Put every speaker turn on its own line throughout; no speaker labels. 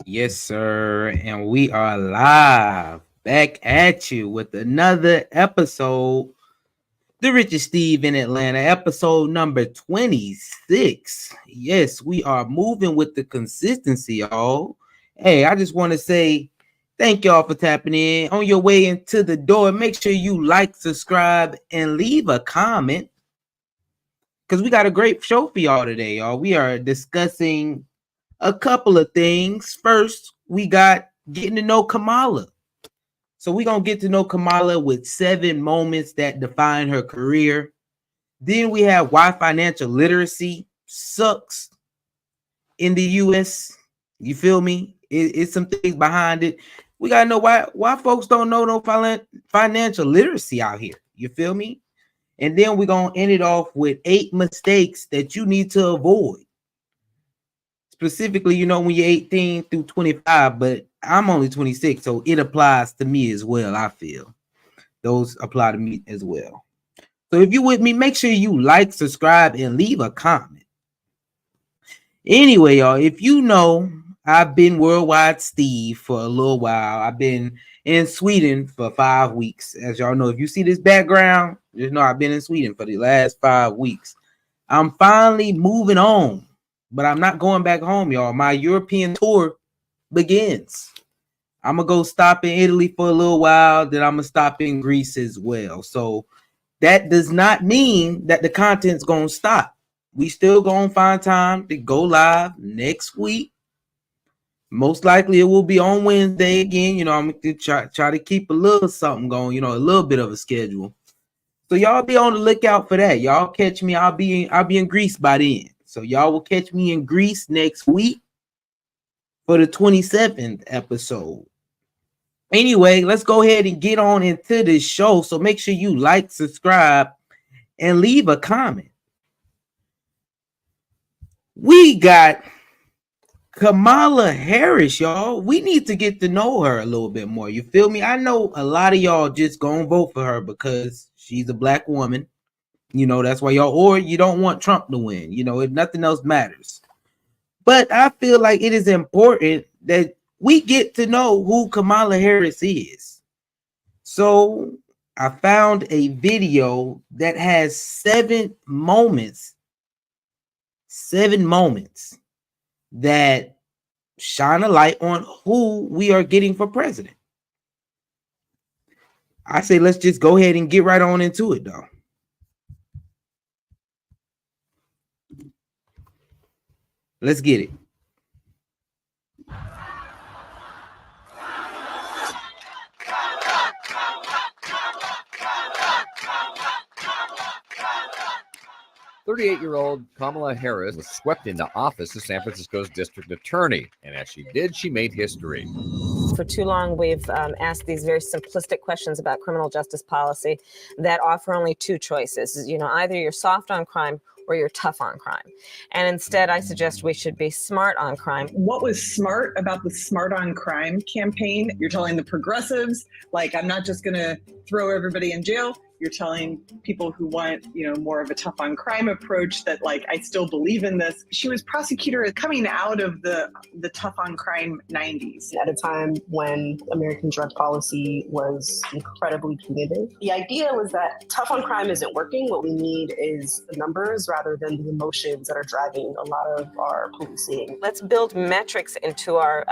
Yes, sir. And we are live back at you with another episode. The Richest Steve in Atlanta, episode number 26. Yes, we are moving with the consistency, y'all. Hey, I just want to say thank y'all for tapping in. On your way into the door, make sure you like, subscribe, and leave a comment because we got a great show for y'all today, y'all. We are discussing a couple of things. First, we got getting to know Kamala. So we're going to get to know Kamala with 7 moments that define her career. Then we have why financial literacy sucks in the U.S. You feel me? It's some things behind it. We got to know why folks don't know no financial literacy out here. You feel me? And then we're going to end it off with 8 mistakes that you need to avoid. Specifically, when you're 18 through 25, but I'm only 26, so it applies to me as well. I feel those apply to me as well. So if you with me, make sure you like, subscribe, and leave a comment. Anyway, y'all, if you know, I've been Worldwide Steve for a little while. I've been in Sweden for 5 weeks. As y'all know, if you see this background, just know I've been in Sweden for the last 5 weeks. I'm finally moving on. But I'm not going back home, y'all. My European tour begins. I'm going to go stop in Italy for a little while. Then I'm going to stop in Greece as well. So that does not mean that the content's going to stop. We still going to find time to go live next week. Most likely it will be on Wednesday again. I'm going to try to keep a little something going, a little bit of a schedule. So y'all be on the lookout for that. Y'all catch me. I'll be in Greece by then. So y'all will catch me in Greece next week for the 27th episode. Anyway, let's go ahead and get on into this show. So make sure you like, subscribe, and leave a comment. We got Kamala Harris, y'all. We need to get to know her a little bit more. You feel me? I know a lot of y'all just gonna vote for her because she's a black woman. That's why y'all, or you don't want Trump to win, if nothing else matters. But I feel like it is important that we get to know who Kamala Harris is. So I found a video that has 7 moments that shine a light on who we are getting for president. I say let's just go ahead and get right on into it, though. Let's get it.
"38-year-old Kamala Harris was swept into office as San Francisco's district attorney, and as she did, she made history.
For too long, we've asked these very simplistic questions about criminal justice policy that offer only 2 choices. Either you're soft on crime or you're tough on crime. And instead, I suggest we should be smart on crime.
What was smart about the Smart on Crime campaign? You're telling the progressives, I'm not just going to throw everybody in jail. You're telling people who want, more of a tough on crime approach that I still believe in this. She was prosecutor coming out of the tough on crime 90s.
At a time when American drug policy was incredibly punitive. The idea was that tough on crime isn't working. What we need is the numbers rather than the emotions that are driving a lot of our policing.
Let's build metrics into our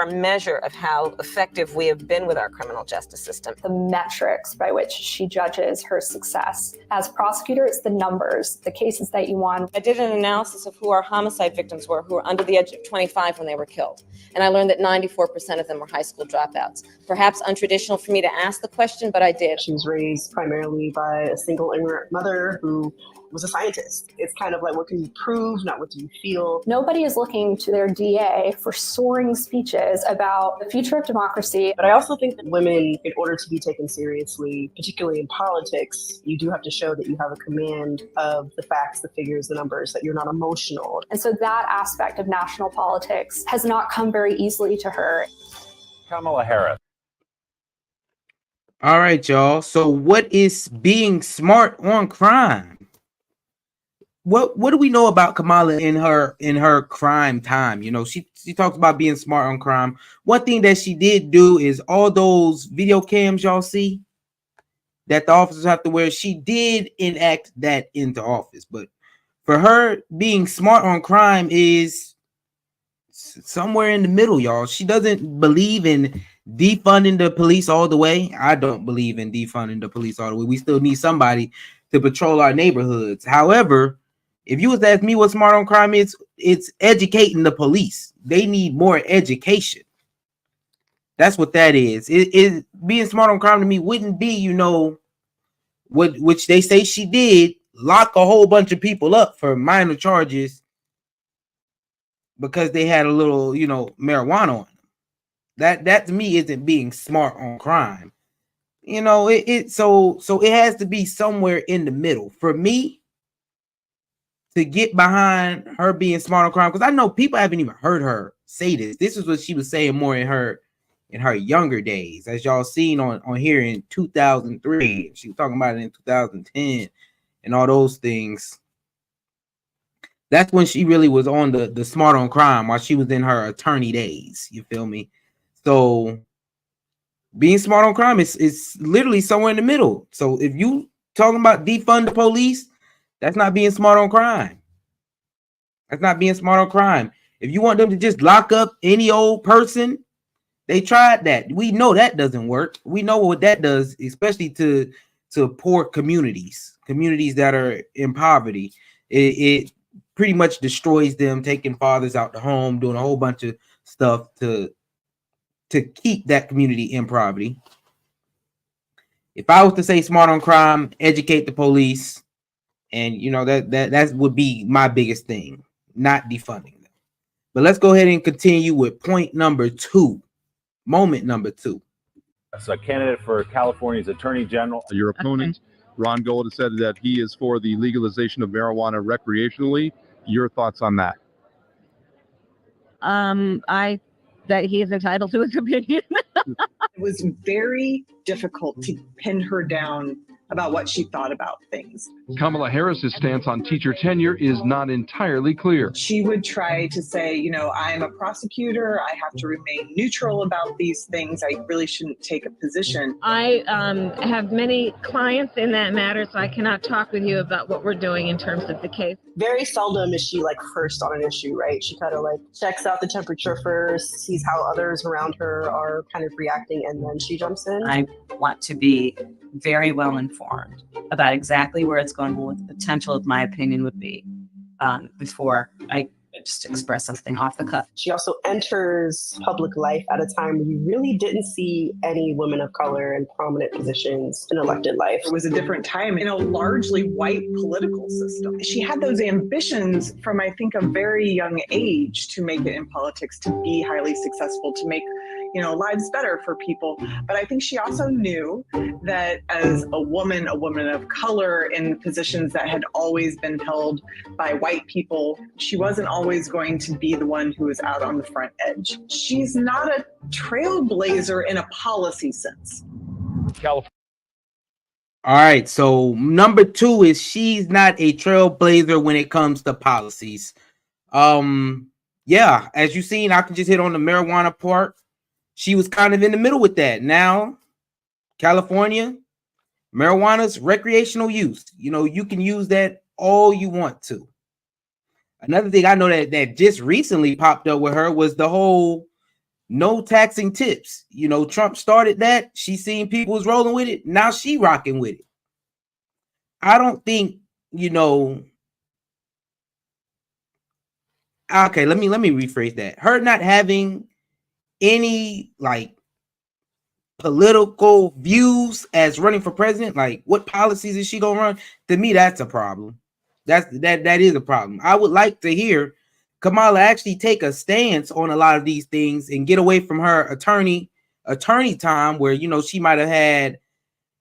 measure of how effective we have been with our criminal justice system.
The metrics by which she judges her success. As prosecutor, it's the numbers, the cases that you won.
I did an analysis of who our homicide victims were who were under the age of 25 when they were killed. And I learned that 94% of them were high school dropouts. Perhaps untraditional for me to ask the question, but I did.
She was raised primarily by a single immigrant mother who was a scientist. It's kind of like, what can you prove, not what do you feel?
Nobody is looking to their DA for soaring speeches about the future of democracy.
But I also think that women, in order to be taken seriously, particularly in politics, you do have to show that you have a command of the facts, the figures, the numbers, that you're not emotional.
And so that aspect of national politics has not come very easily to her.
Kamala Harris.
All right, y'all. So what is being smart on crime? what do we know about Kamala in her crime time? You know, she talks about being smart on crime. One thing that she did do is all those video cams y'all see that the officers have to wear, she did enact that into office. But for her, being smart on crime is somewhere in the middle, y'all. She doesn't believe in defunding the police all the way. I don't believe in defunding the police all the way. We still need somebody to patrol our neighborhoods. However, if you was to ask me what smart on crime is, it's educating the police. They need more education. That's what that is. It being smart on crime to me wouldn't be, you know, which they say she did, lock a whole bunch of people up for minor charges because they had a little, you know, marijuana on them. That to me isn't being smart on crime. You know, so it has to be somewhere in the middle for me to get behind her being smart on crime, because I know people haven't even heard her say this. This is what she was saying more in her younger days, as y'all seen on here in 2003. She was talking about it in 2010 and all those things. That's when she really was on the smart on crime, while she was in her attorney days. You feel me? So being smart on crime is literally somewhere in the middle. So if you talking about defund the police, that's not being smart on crime. That's not being smart on crime. If you want them to just lock up any old person, they tried that. We know that doesn't work. We know what that does, especially to poor communities that are in poverty. It pretty much destroys them, taking fathers out the home, doing a whole bunch of stuff to keep that community in poverty. If I was to say smart on crime, educate the police, and you know that would be my biggest thing, not defunding them. But let's go ahead and continue with point number 2. Moment number 2.
As a candidate for California's Attorney General.
Your opponent, Ron Gold, has said that he is for the legalization of marijuana recreationally. Your thoughts on that?
That he is entitled to his opinion.
It was very difficult to pin her down about what she thought about things.
Kamala Harris's stance on teacher tenure is not entirely clear.
She would try to say, you know, I'm a prosecutor. I have to remain neutral about these things. I really shouldn't take a position.
I have many clients in that matter, so I cannot talk with you about what we're doing in terms of the case.
Very seldom is she like first on an issue, right? She kind of like checks out the temperature first, sees how others around her are kind of reacting, and then she jumps in.
I want to be very well informed about exactly where it's going, what the potential of my opinion would be before I just express something off the cuff.
She also enters public life at a time when you really didn't see any women of color in prominent positions in elected life.
It was a different time in a largely white political system. She had those ambitions from, I think, a very young age to make it in politics, to be highly successful, to make, you know, lives better for people. But I think she also knew that as a woman of color in positions that had always been held by white people, she wasn't always going to be the one who was out on the front edge. She's not a trailblazer in a policy sense.
All right, so number 2 is she's not a trailblazer when it comes to policies. Yeah, as you've seen, I can just hit on the marijuana part. She was kind of in the middle with that. Now, California, marijuana's recreational use. You know, you can use that all you want to. Another thing I know that just recently popped up with her was the whole no taxing tips. You know, Trump started that. She seen people was rolling with it. Now she rocking with it. I don't think, you know. Okay, let me rephrase that. Her not having any like political views as running for president, like what policies is she gonna run? To me, that's a problem. That is a problem. I would like to hear Kamala actually take a stance on a lot of these things and get away from her attorney time, where, you know, she might have had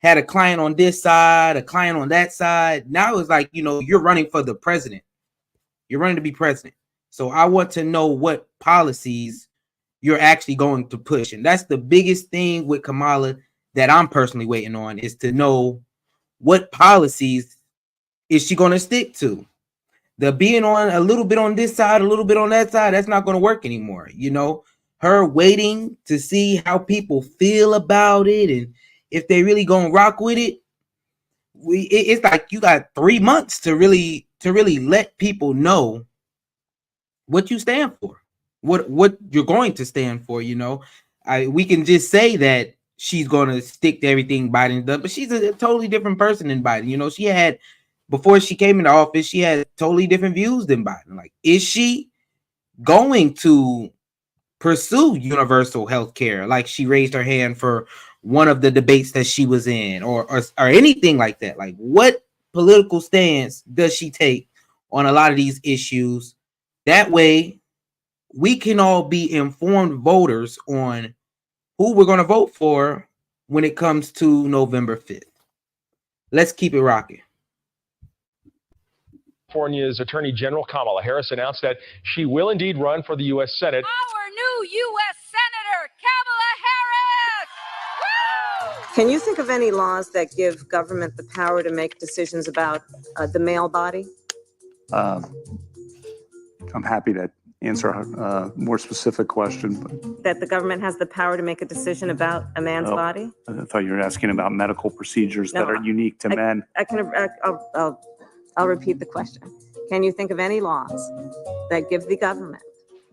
a client on this side, a client on that side. Now it's like, you know, you're running for the president. You're running to be president. So I want to know what policies you're actually going to push. And that's the biggest thing with Kamala that I'm personally waiting on, is to know what policies is she going to stick to. The being on a little bit on this side, a little bit on that side, that's not going to work anymore. You know, her waiting to see how people feel about it and if they really gonna rock with it. It's like you got 3 months to really let people know what you stand for, what you're going to stand for. You know, we can just say that she's going to stick to everything Biden does, but she's a totally different person than Biden. You know, she had, before she came into office, she had totally different views than Biden. Like, is she going to pursue universal health care like she raised her hand for one of the debates that she was in, or anything like that? Like, what political stance does she take on a lot of these issues? That way we can all be informed voters on who we're going to vote for when it comes to November 5th. Let's keep it rocking.
California's Attorney General Kamala Harris announced that she will indeed run for the U.S. Senate.
Our new U.S. Senator, Kamala Harris! Woo!
Can you think of any laws that give government the power to make decisions about the male body?
I'm happy to answer a more specific question. But
That the government has the power to make a decision about a man's body?
I thought you were asking about medical procedures
No,
that are unique to men.
I'll repeat the question. Can you think of any laws that give the government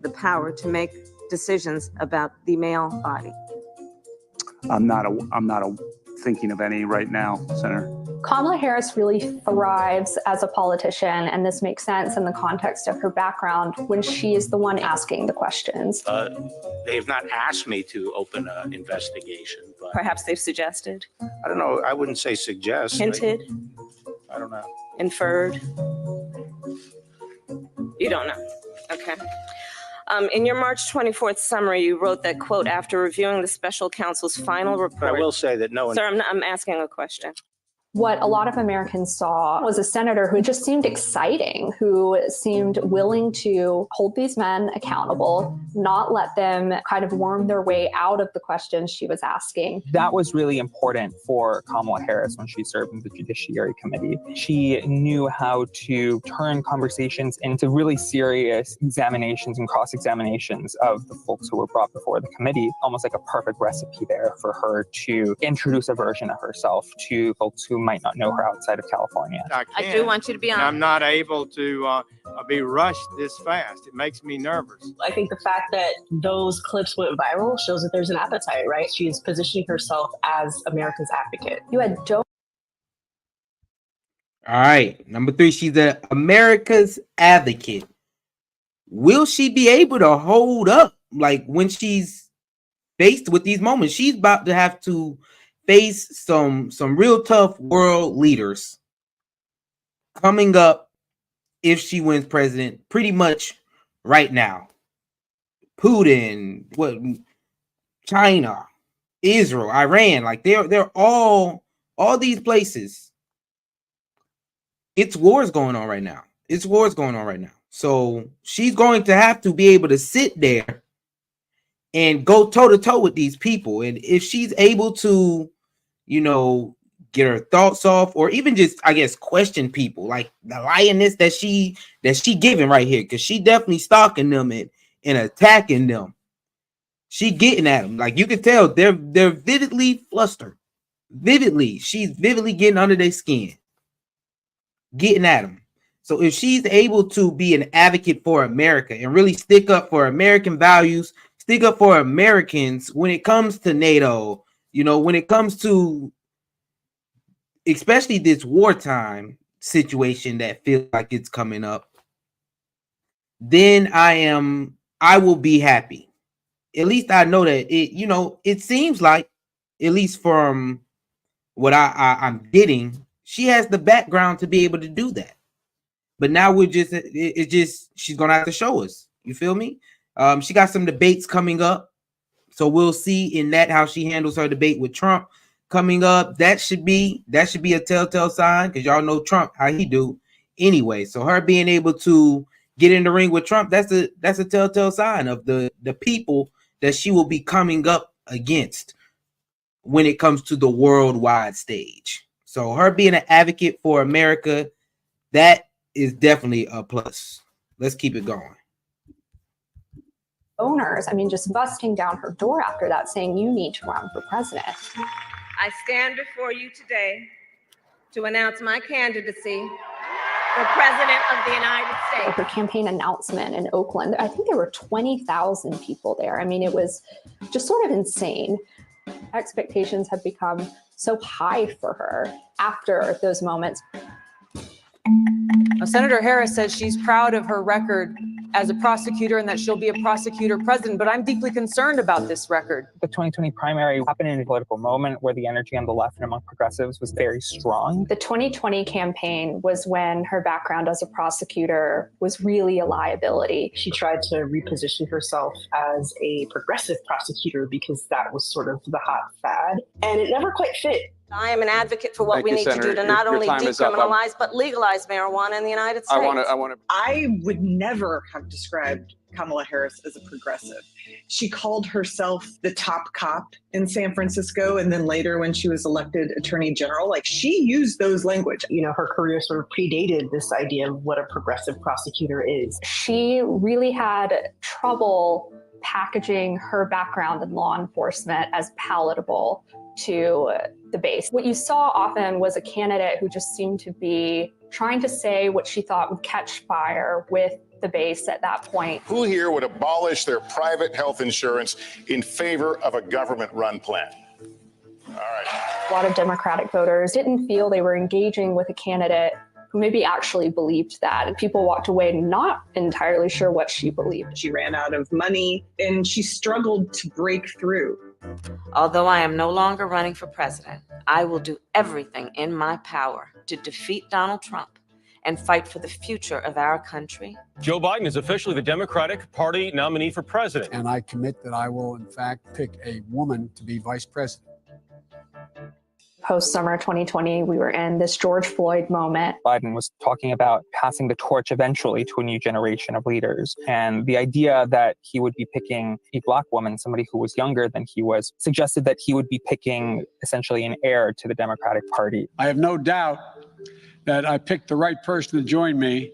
the power to make decisions about the male body?
I'm not thinking of any right now, Senator.
Kamala Harris really thrives as a politician, and this makes sense in the context of her background when she is the one asking the questions.
They have not asked me to open an investigation, but
Perhaps they've suggested,
I don't know. I wouldn't say suggest.
hinted,
I don't know.
inferred. You don't know. Okay. In your March 24th summary, you wrote that, quote, after reviewing the special counsel's final report.
But I will say that no one.
Sir, I'm asking a question.
What a lot of Americans saw was a senator who just seemed exciting, who seemed willing to hold these men accountable, not let them kind of worm their way out of the questions she was asking.
That was really important for Kamala Harris when she served in the Judiciary Committee. She knew how to turn conversations into really serious examinations and cross-examinations of the folks who were brought before the committee, almost like a perfect recipe there for her to introduce a version of herself to folks who might not know her outside of California.
I do want you to be honest.
I'm not able to be rushed this fast. It makes me nervous.
I think the fact that those clips went viral shows that there's an appetite, right? She is positioning herself as America's advocate.
You had Joe.
All right. Number 3, she's America's advocate. Will she be able to hold up, like, when she's faced with these moments? She's about to have to face some real tough world leaders coming up if she wins president pretty much right now. Putin, China, Israel, Iran, like they're all these places. It's wars going on right now. So she's going to have to be able to sit there and go toe to toe with these people. And if she's able to, you know, get her thoughts off, or even just, I guess, question people, like the lioness that she giving right here, because she definitely stalking them and attacking them. She getting at them. Like, you can tell they're vividly flustered. She's vividly getting under their skin, getting at them. So if she's able to be an advocate for America and really stick up for American values, stick up for Americans when it comes to NATO, you know, when it comes to especially this wartime situation that feels like it's coming up, then I will be happy. At least I know that it seems like, at least from what I'm getting, she has the background to be able to do that. But now she's gonna have to show us. You feel me? She got some debates coming up, so we'll see in that how she handles her debate with Trump coming up. That should be a telltale sign, because y'all know Trump, how he do anyway. So her being able to get in the ring with Trump, that's a telltale sign of the people that she will be coming up against when it comes to the worldwide stage. So her being an advocate for America, that is definitely a plus. Let's keep it going.
Owners, I mean, just busting down her door after that, saying you need to run for president.
I stand before you today to announce my candidacy for president of the United States.
Her campaign announcement in Oakland, I think there were 20,000 people there. I mean, it was just sort of insane. Expectations have become so high for her after those moments.
Senator Harris says she's proud of her record as a prosecutor and that she'll be a prosecutor president, but I'm deeply concerned about this record.
The 2020 primary happened in a political moment where the energy on the left and among progressives was very strong.
The 2020 campaign was when her background as a prosecutor was really a liability.
She tried to reposition herself as a progressive prosecutor because that was sort of the hot fad, and it never quite fit.
I am an advocate for what
Thank
we
you,
need
Senator.
to do to not
Your
only
time is up.
decriminalize, but legalize marijuana in the United States.
I would never have described Kamala Harris as a progressive. She called herself the top cop in San Francisco, and then later when she was elected attorney general, like she used those language.
You know, her career sort of predated this idea of what a progressive prosecutor is.
She really had trouble packaging her background in law enforcement as palatable to the base. What you saw often was a candidate who just seemed to be trying to say what she thought would catch fire with the base at that point.
Who here would abolish their private health insurance in favor of a government-run plan? All right.
A lot of Democratic voters didn't feel they were engaging with a candidate who maybe actually believed that. And people walked away not entirely sure what she believed.
She ran out of money and she struggled to break through.
Although I am no longer running for president, I will do everything in my power to defeat Donald Trump and fight for the future of our country.
Joe Biden is officially the Democratic Party nominee for president.
And I commit that I will, in fact, pick a woman to be vice president.
Post-summer 2020, we were in this George Floyd moment.
Biden was talking about passing the torch eventually to a new generation of leaders. And the idea that he would be picking a Black woman, somebody who was younger than he was, suggested that he would be picking essentially an heir to the Democratic Party.
I have no doubt that I picked the right person to join me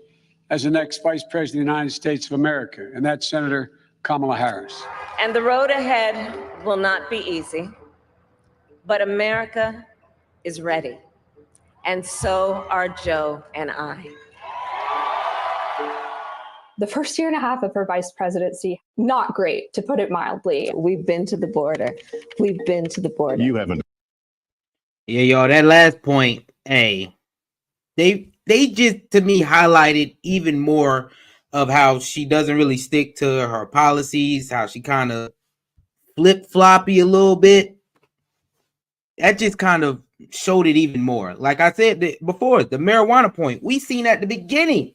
as the next Vice President of the United States of America, and that's Senator Kamala Harris.
And the road ahead will not be easy, but America is ready. And so are Joe and I.
The first year and a half of her vice presidency, not great, to put it mildly.
We've been to the border. We've been to the border.
You haven't.
Yeah, y'all, that last point, hey, they just, to me, highlighted even more of how she doesn't really stick to her policies, how she kind of flip-floppy a little bit. That just kind of showed it even more. Like I said before, the marijuana point, we seen at the beginning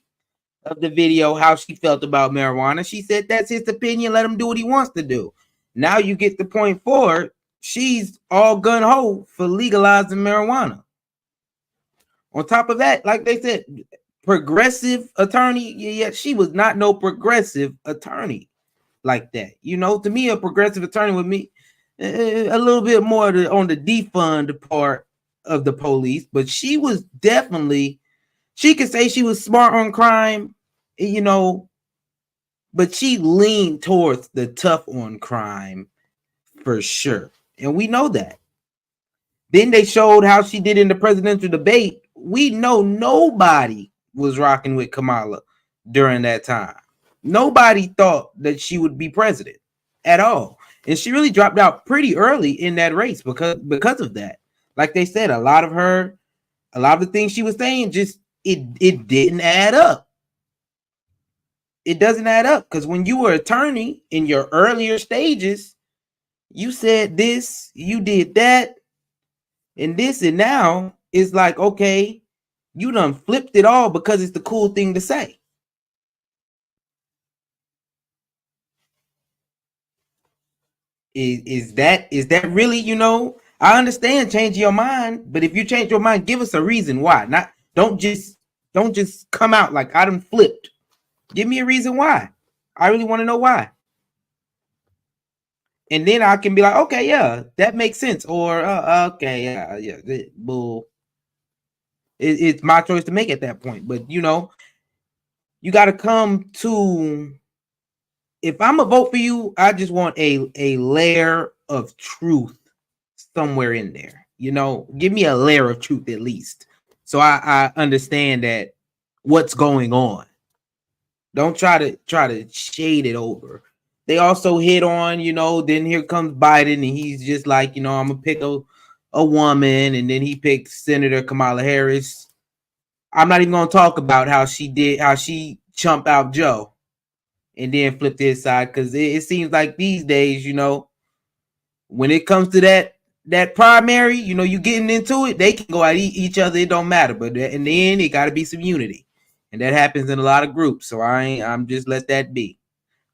of the video how she felt about marijuana. She said that's his opinion, let him do what he wants to do. Now you get the point forward, she's all gun-ho for legalizing marijuana. On top of that, like they said, progressive attorney, yeah, she was not no progressive attorney like that. You know, to me, a progressive attorney would be a little bit more on the defund part of the police, but she was definitely, she could say she was smart on crime, you know, but she leaned towards the tough on crime for sure. And we know that. Then they showed how she did in the presidential debate. We know nobody was rocking with Kamala during that time. Nobody thought that she would be president at all. And she really dropped out pretty early in that race because of that. Like they said, a lot of the things she was saying, just it didn't add up. It doesn't add up because when you were attorney in your earlier stages, you said this, you did that, and this, and now it's like, okay, you done flipped it all because it's the cool thing to say. Is that really, you know, I understand changing your mind, but if you change your mind, give us a reason why. Don't just come out like I done flipped. Give me a reason why. I really want to know why. And then I can be like, okay, yeah, that makes sense. Or okay, yeah, bull. It's my choice to make at that point. But you know, you got to come to, if I'm a vote for you, I just want a layer of truth somewhere in there. You know, give me a layer of truth at least, so I understand that what's going on. Don't try to shade it over. They also hit on, you know, then here comes Biden, and he's just like, you know, I'm gonna pick a woman, and then he picked Senator Kamala Harris. I'm not even gonna talk about how she chumped out Joe and then flipped his side, because it seems like these days, you know, when it comes to that primary, you know, you getting into it, they can go at each other, it don't matter. But in the end, it got to be some unity, and that happens in a lot of groups. So I'm just let that be.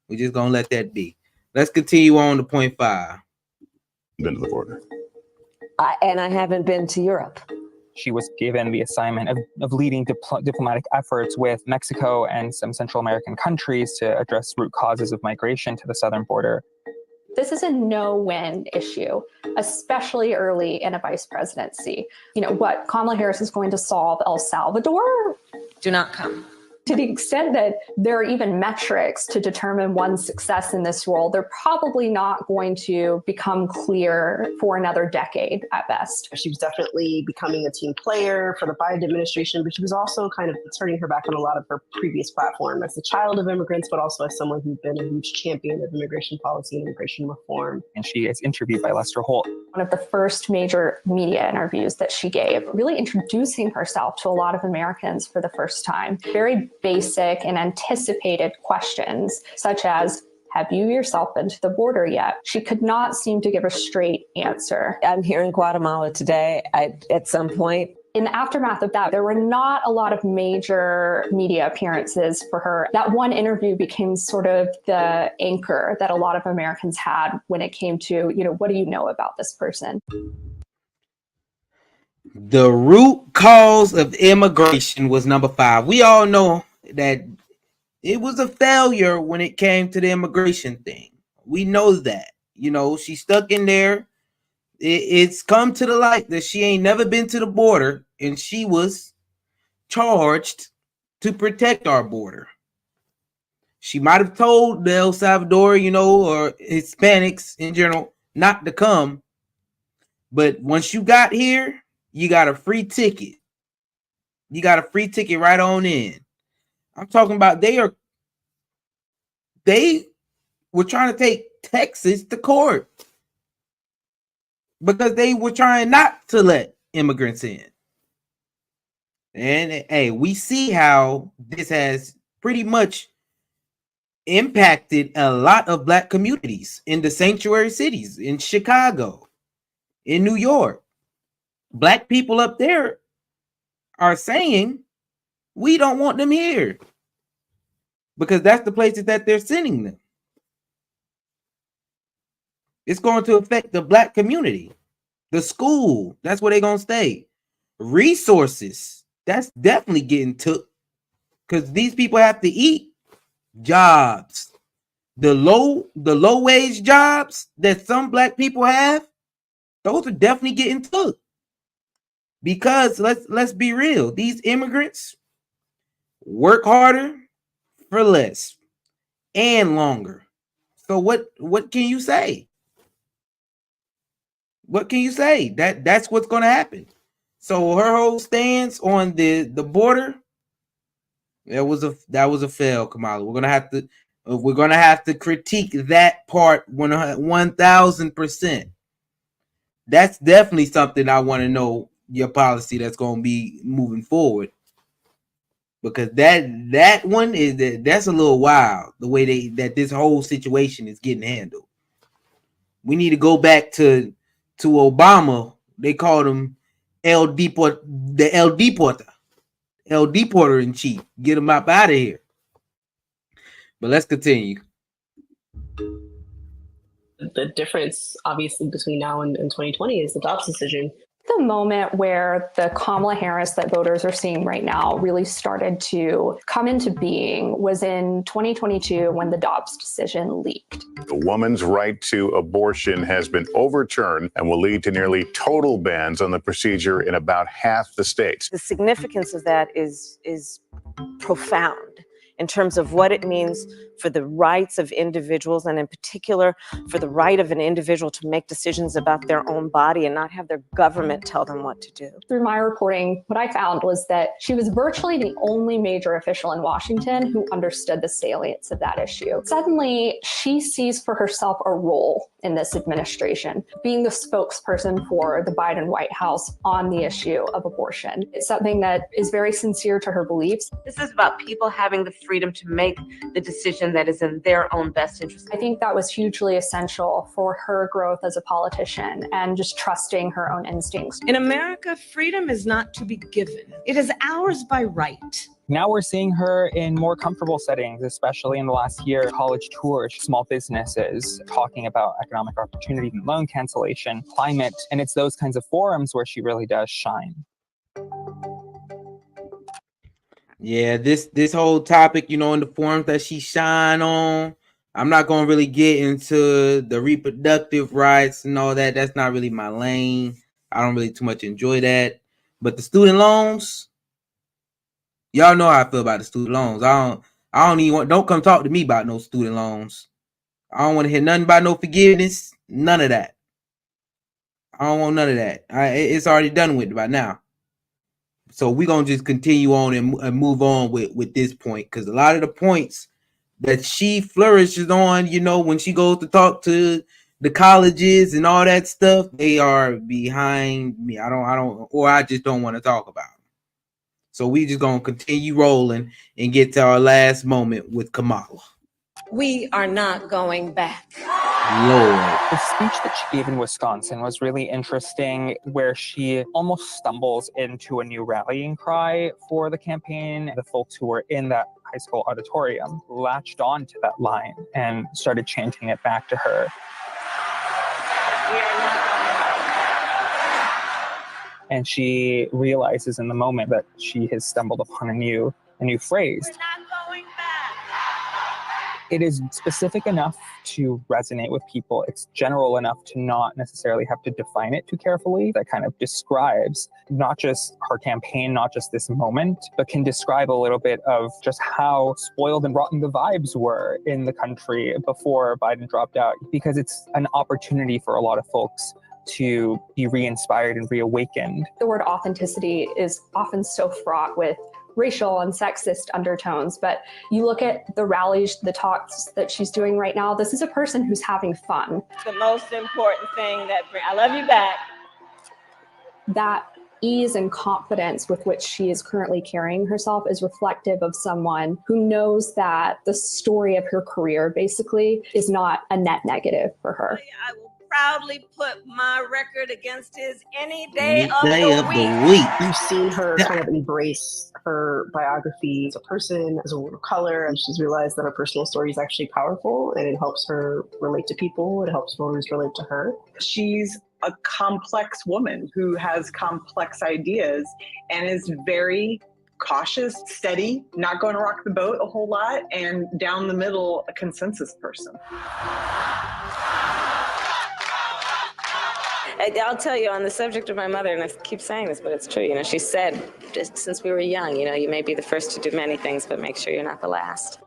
We're just gonna let that be. Let's continue on to point 5.
Been to the border.
And I haven't been to Europe.
She was given the assignment of leading diplomatic efforts with Mexico and some Central American countries to address root causes of migration to the southern border.
This is a no-win issue, especially early in a vice presidency. You know, what Kamala Harris is going to solve El Salvador?
Do not come.
To the extent that there are even metrics to determine one's success in this role, they're probably not going to become clear for another decade at best.
She was definitely becoming a team player for the Biden administration, but she was also kind of turning her back on a lot of her previous platform as a child of immigrants, but also as someone who's been a huge champion of immigration policy and immigration reform.
And she is interviewed by Lester Holt.
One of the first major media interviews that she gave, really introducing herself to a lot of Americans for the first time. Very basic and anticipated questions, such as, have you yourself been to the border yet? She could not seem to give a straight answer.
I'm here in Guatemala today. At some point,
in the aftermath of that, there were not a lot of major media appearances for her. That one interview became sort of the anchor that a lot of Americans had when it came to, you know, what do you know about this person?
The root cause of immigration was number 5. We all know that it was a failure when it came to the immigration thing. We know that. You know, she stuck in there. It's come to the light that she ain't never been to the border, and she was charged to protect our border. She might have told the El Salvador, you know, or Hispanics in general not to come. But once you got here, you got a free ticket. You got a free ticket right on in. I'm talking about they were trying to take Texas to court because they were trying not to let immigrants in. And hey, we see how this has pretty much impacted a lot of Black communities in the sanctuary cities, in Chicago, in New York. Black people up there are saying, we don't want them here, because that's the places that they're sending them. It's going to affect the Black community. The school, that's where they're going to stay. Resources, that's definitely getting took, because these people have to eat. Jobs, the low wage jobs that some Black people have, those are definitely getting took. Because let's be real, these immigrants work harder for less and longer. So what can you say? What can you say? That's what's going to happen. So her whole stance on the border, that was a fail, Kamala. We're gonna have to critique that part 1,000%. That's definitely something I want to know your policy that's going to be moving forward, because that one that's a little wild, the way that this whole situation is getting handled. We need to go back to Obama. They called him El Deporter in chief. Get him up out of here. But let's continue.
The difference, obviously, between now and 2020 is the Dobbs decision.
The moment where the Kamala Harris that voters are seeing right now really started to come into being was in 2022 when the Dobbs decision leaked.
The woman's right to abortion has been overturned and will lead to nearly total bans on the procedure in about half the states.
The significance of that is profound.
in terms of what it means for the rights of individuals, and in particular for the right of an individual to make decisions about their own body and not have their government tell them what to do.
Through my reporting, what I found was that she was virtually the only major official in Washington who understood the salience of that issue. Suddenly, she sees for herself a role in this administration, being the spokesperson for the Biden White House on the issue of abortion. It's something that is very sincere to her beliefs.
This is about people having the freedom to make the decision that is in their own best interest.
I think that was hugely essential for her growth as a politician and just trusting her own instincts.
In America, freedom is not to be given. It is ours by right.
Now we're seeing her in more comfortable settings, especially in the last year, college tours, small businesses, talking about economic opportunity and loan cancellation, climate, and it's those kinds of forums where she really does shine.
Yeah, this whole topic, you know, in the forums that she shine on, I'm not gonna really get into the reproductive rights and all that. That's not really my lane. I don't really too much enjoy that. But the student loans, y'all know how I feel about the student loans. I don't come talk to me about no student loans. I don't want to hear nothing about no forgiveness. None of that. I don't want none of that. It's already done with by now. So we're gonna just continue on and move on with this point, because a lot of the points that she flourishes on, you know, when she goes to talk to the colleges and all that stuff, they are behind me. I just don't want to talk about them. So we just gonna continue rolling and get to our last moment with Kamala.
We are not going back.
Lord.
The speech that she gave in Wisconsin was really interesting, where she almost stumbles into a new rallying cry for the campaign. The folks who were in that high school auditorium latched on to that line and started chanting it back to her. And she realizes in the moment that she has stumbled upon a new phrase. It is specific enough to resonate with people. It's general enough to not necessarily have to define it too carefully. That kind of describes not just her campaign, not just this moment, but can describe a little bit of just how spoiled and rotten the vibes were in the country before Biden dropped out, because it's an opportunity for a lot of folks to be re-inspired and reawakened.
The word authenticity is often so fraught with racial and sexist undertones, but you look at the rallies, the talks that she's doing right now, this is a person who's having fun.
The most important thing I love you back.
That ease and confidence with which she is currently carrying herself is reflective of someone who knows that the story of her career basically is not a net negative for her.
I will proudly put my record against his any day of
the week.
You've seen her kind of embrace her biography as a person, as a woman of color, and she's realized that her personal story is actually powerful and it helps her relate to people. It helps voters relate to her.
She's a complex woman who has complex ideas and is very cautious, steady, not going to rock the boat a whole lot, and down the middle, a consensus person.
I'll tell you, on the subject of my mother, and I keep saying this, but it's true, you know, she said, just since we were young, you know, you may be the first to do many things, but make sure you're not the last.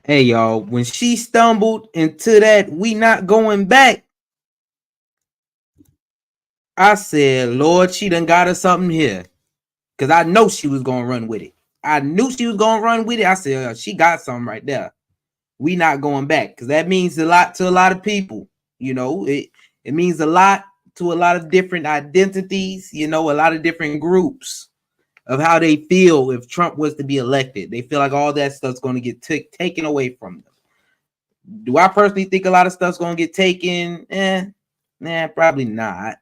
Hey, y'all, when she stumbled into that "we not going back," I said, Lord, she done got us something here. Because I know she was going to run with it. I knew she was going to run with it. I said, oh, she got something right there. We not going back. Because that means a lot to a lot of people. You know, it means a lot to a lot of different identities, you know, a lot of different groups of how they feel if Trump was to be elected. They feel like all that stuff's going to get taken away from them. Do I personally think a lot of stuff's going to get taken? Nah, probably not.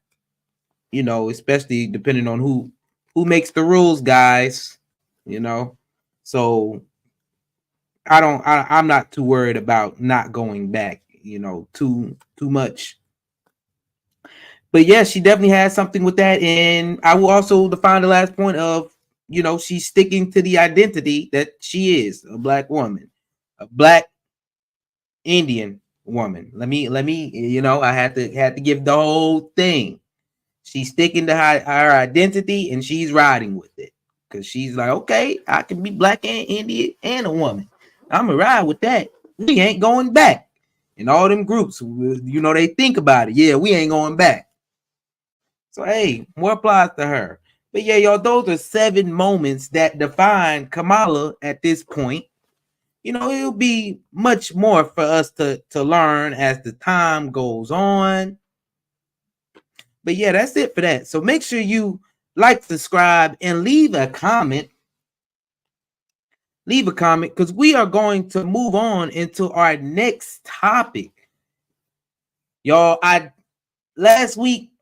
You know, especially depending on who makes the rules, guys, you know. So I'm not too worried about not going back, you know, too much. But yeah, she definitely has something with that. And I will also define the last point of, you know, she's sticking to the identity that she is a black woman, a black Indian woman. Let me, you know, I had to give the whole thing. She's sticking to her identity and she's riding with it. because she's like, okay, I can be black and Indian and a woman. I'm gonna ride with that. We ain't going back. And all them groups, you know, they think about it. Yeah, we ain't going back. So hey, more applause to her. But yeah, y'all, those are 7 moments that define Kamala at this point. You know, it'll be much more for us to learn as the time goes on. But yeah, that's it for that. So make sure you like, subscribe, and leave a comment. Leave a comment because we are going to move on into our next topic. Y'all, last week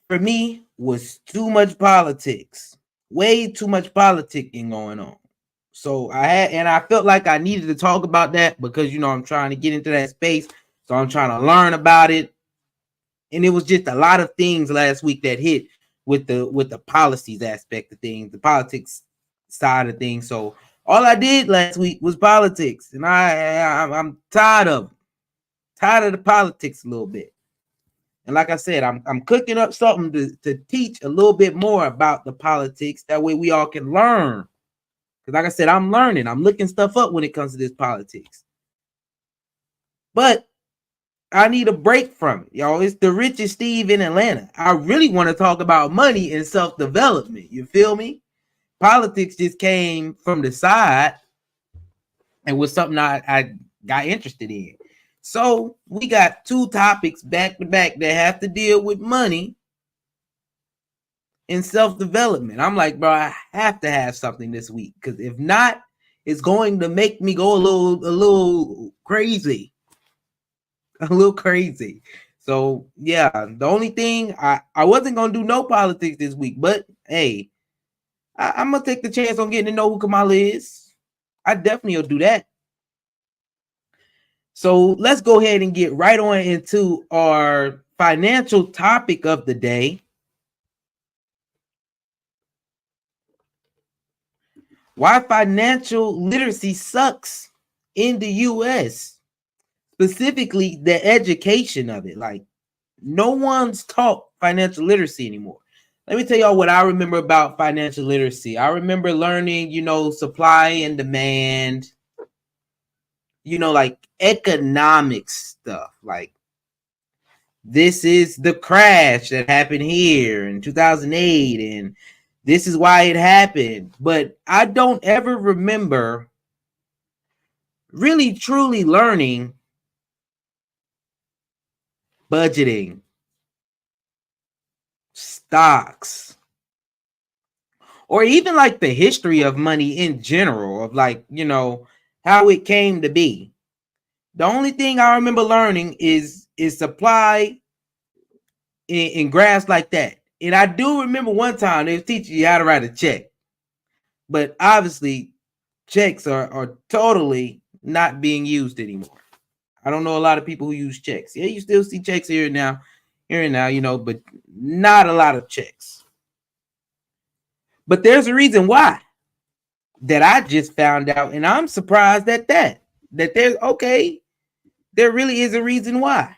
for me was too much politics. Way too much politicking going on. So I felt like I needed to talk about that because, you know, I'm trying to get into that space. So I'm trying to learn about it. And it was just a lot of things last week that hit with the policies aspect of things, the politics side of things. So all I did last week was politics, and I'm tired of the politics a little bit. And like I said, I'm cooking up something to teach a little bit more about the politics. That way we all can learn. Because like I said, I'm learning. I'm looking stuff up when it comes to this politics. But I need a break from it, y'all. It's the richest Steve in Atlanta. I really want to talk about money and self-development. You feel me? Politics just came from the side and was something I got interested in. So we got 2 topics back to back that have to deal with money and self-development. I'm like, bro, I have to have something this week because if not, it's going to make me go a little crazy. A little crazy. So yeah, the only thing I wasn't gonna do no politics this week, but hey, I'm gonna take the chance on getting to know who Kamala is. I definitely will do that. So let's go ahead and get right on into our financial topic of the day. Why financial literacy sucks in the US, specifically the education of it. Like, no one's taught financial literacy anymore. Let me tell y'all what I remember about financial literacy. I remember learning, you know, supply and demand, you know, like economic stuff. Like, this is the crash that happened here in 2008, and this is why it happened. But I don't ever remember really truly learning budgeting, stocks, or even like the history of money in general, of like, you know, how it came to be. The only thing I remember learning is supply in graphs like that. And I do remember one time they was teaching you how to write a check. But obviously, checks are totally not being used anymore. I don't know a lot of people who use checks. Yeah, you still see checks here and now, you know, but not a lot of checks. But there's a reason why that I just found out, and I'm surprised at that there's there really is a reason why.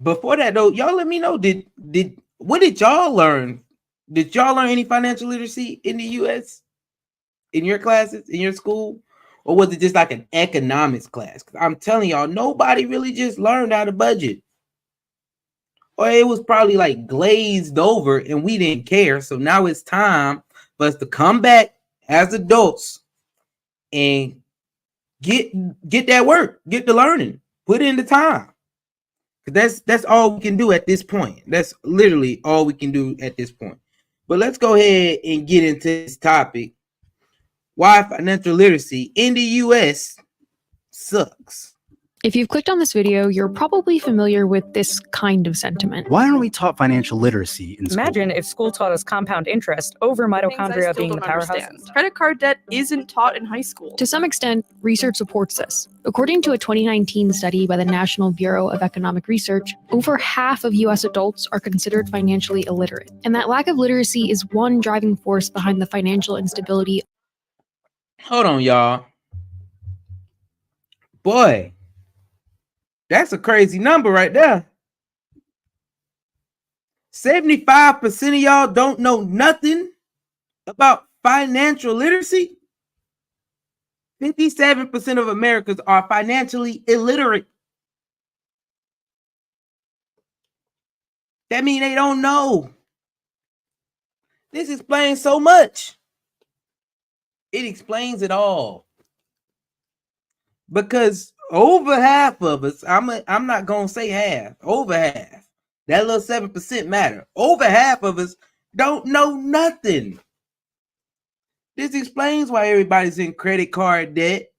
Before that though, y'all let me know, what did y'all learn? Did y'all learn any financial literacy in the US in your classes, in your school? Or was it just like an economics class? Because I'm telling y'all, nobody really just learned how to budget. Or it was probably like glazed over and we didn't care. So now it's time for us to come back as adults and get that work, get the learning, put in the time. That's all we can do at this point. That's literally all we can do at this point. But let's go ahead and get into this topic. Why financial literacy in the US sucks.
If you've clicked on this video, you're probably familiar with this kind of sentiment.
Why aren't we taught financial literacy in school?
Imagine if school taught us compound interest over mitochondria being the powerhouse.
Credit card debt isn't taught in high school.
To some extent, research supports this. According to a 2019 study by the National Bureau of Economic Research, over half of US adults are considered financially illiterate. And that lack of literacy is one driving force behind the financial instability.
Hold on, y'all. Boy, that's a crazy number right there. 75% of y'all don't know nothing about financial literacy. 57% of Americans are financially illiterate. That means they don't know. This explains so much. It explains it all. Because over half of us, I'm not gonna say half, over half. That little 7% matter. Over half of us don't know nothing. This explains why everybody's in credit card debt,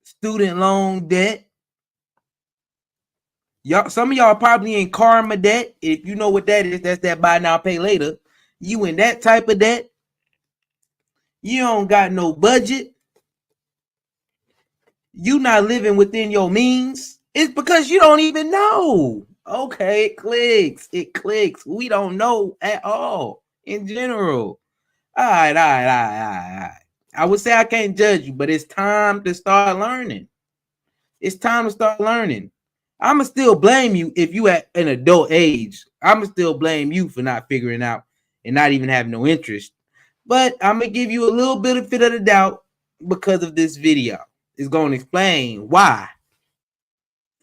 student loan debt. Y'all, some of y'all probably in karma debt. If you know what that is, that's that buy now, pay later. You in that type of debt. You don't got no budget. You not living within your means. It's because you don't even know. Okay, it clicks. It clicks. We don't know at all in general. All right. I would say I can't judge you, but it's time to start learning. It's time to start learning. I'ma still blame you if you at an adult age. I'ma still blame you for not figuring out and not even having no interest. But I'm gonna give you a little benefit of the doubt because of this video. It's gonna explain why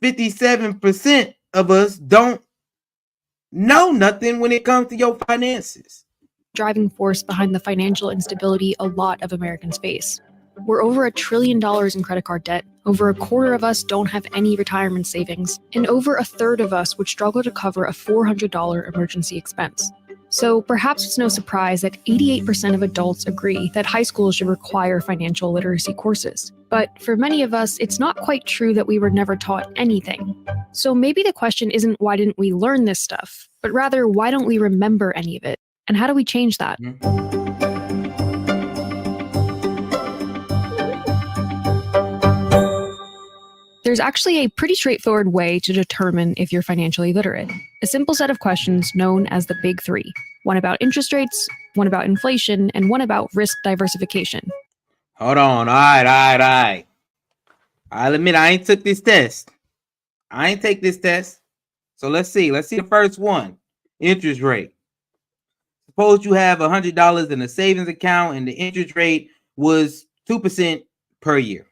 57% of us don't know nothing when it comes to your finances.
Driving force behind the financial instability a lot of Americans face. We're over $1 trillion in credit card debt. Over a quarter of us don't have any retirement savings, and over a third of us would struggle to cover a $400 emergency expense. So perhaps it's no surprise that 88% of adults agree that high school should require financial literacy courses. But for many of us, it's not quite true that we were never taught anything. So maybe the question isn't why didn't we learn this stuff, but rather why don't we remember any of it? And how do we change that? There's actually a pretty straightforward way to determine if you're financially literate. A simple set of questions known as the Big Three. One about interest rates, one about inflation, and one about risk diversification.
Hold on. All right. I'll admit I ain't took this test. I ain't take this test. So let's see. Let's see the first one. Interest rate. Suppose you have $100 in a savings account and the interest rate was 2% per year.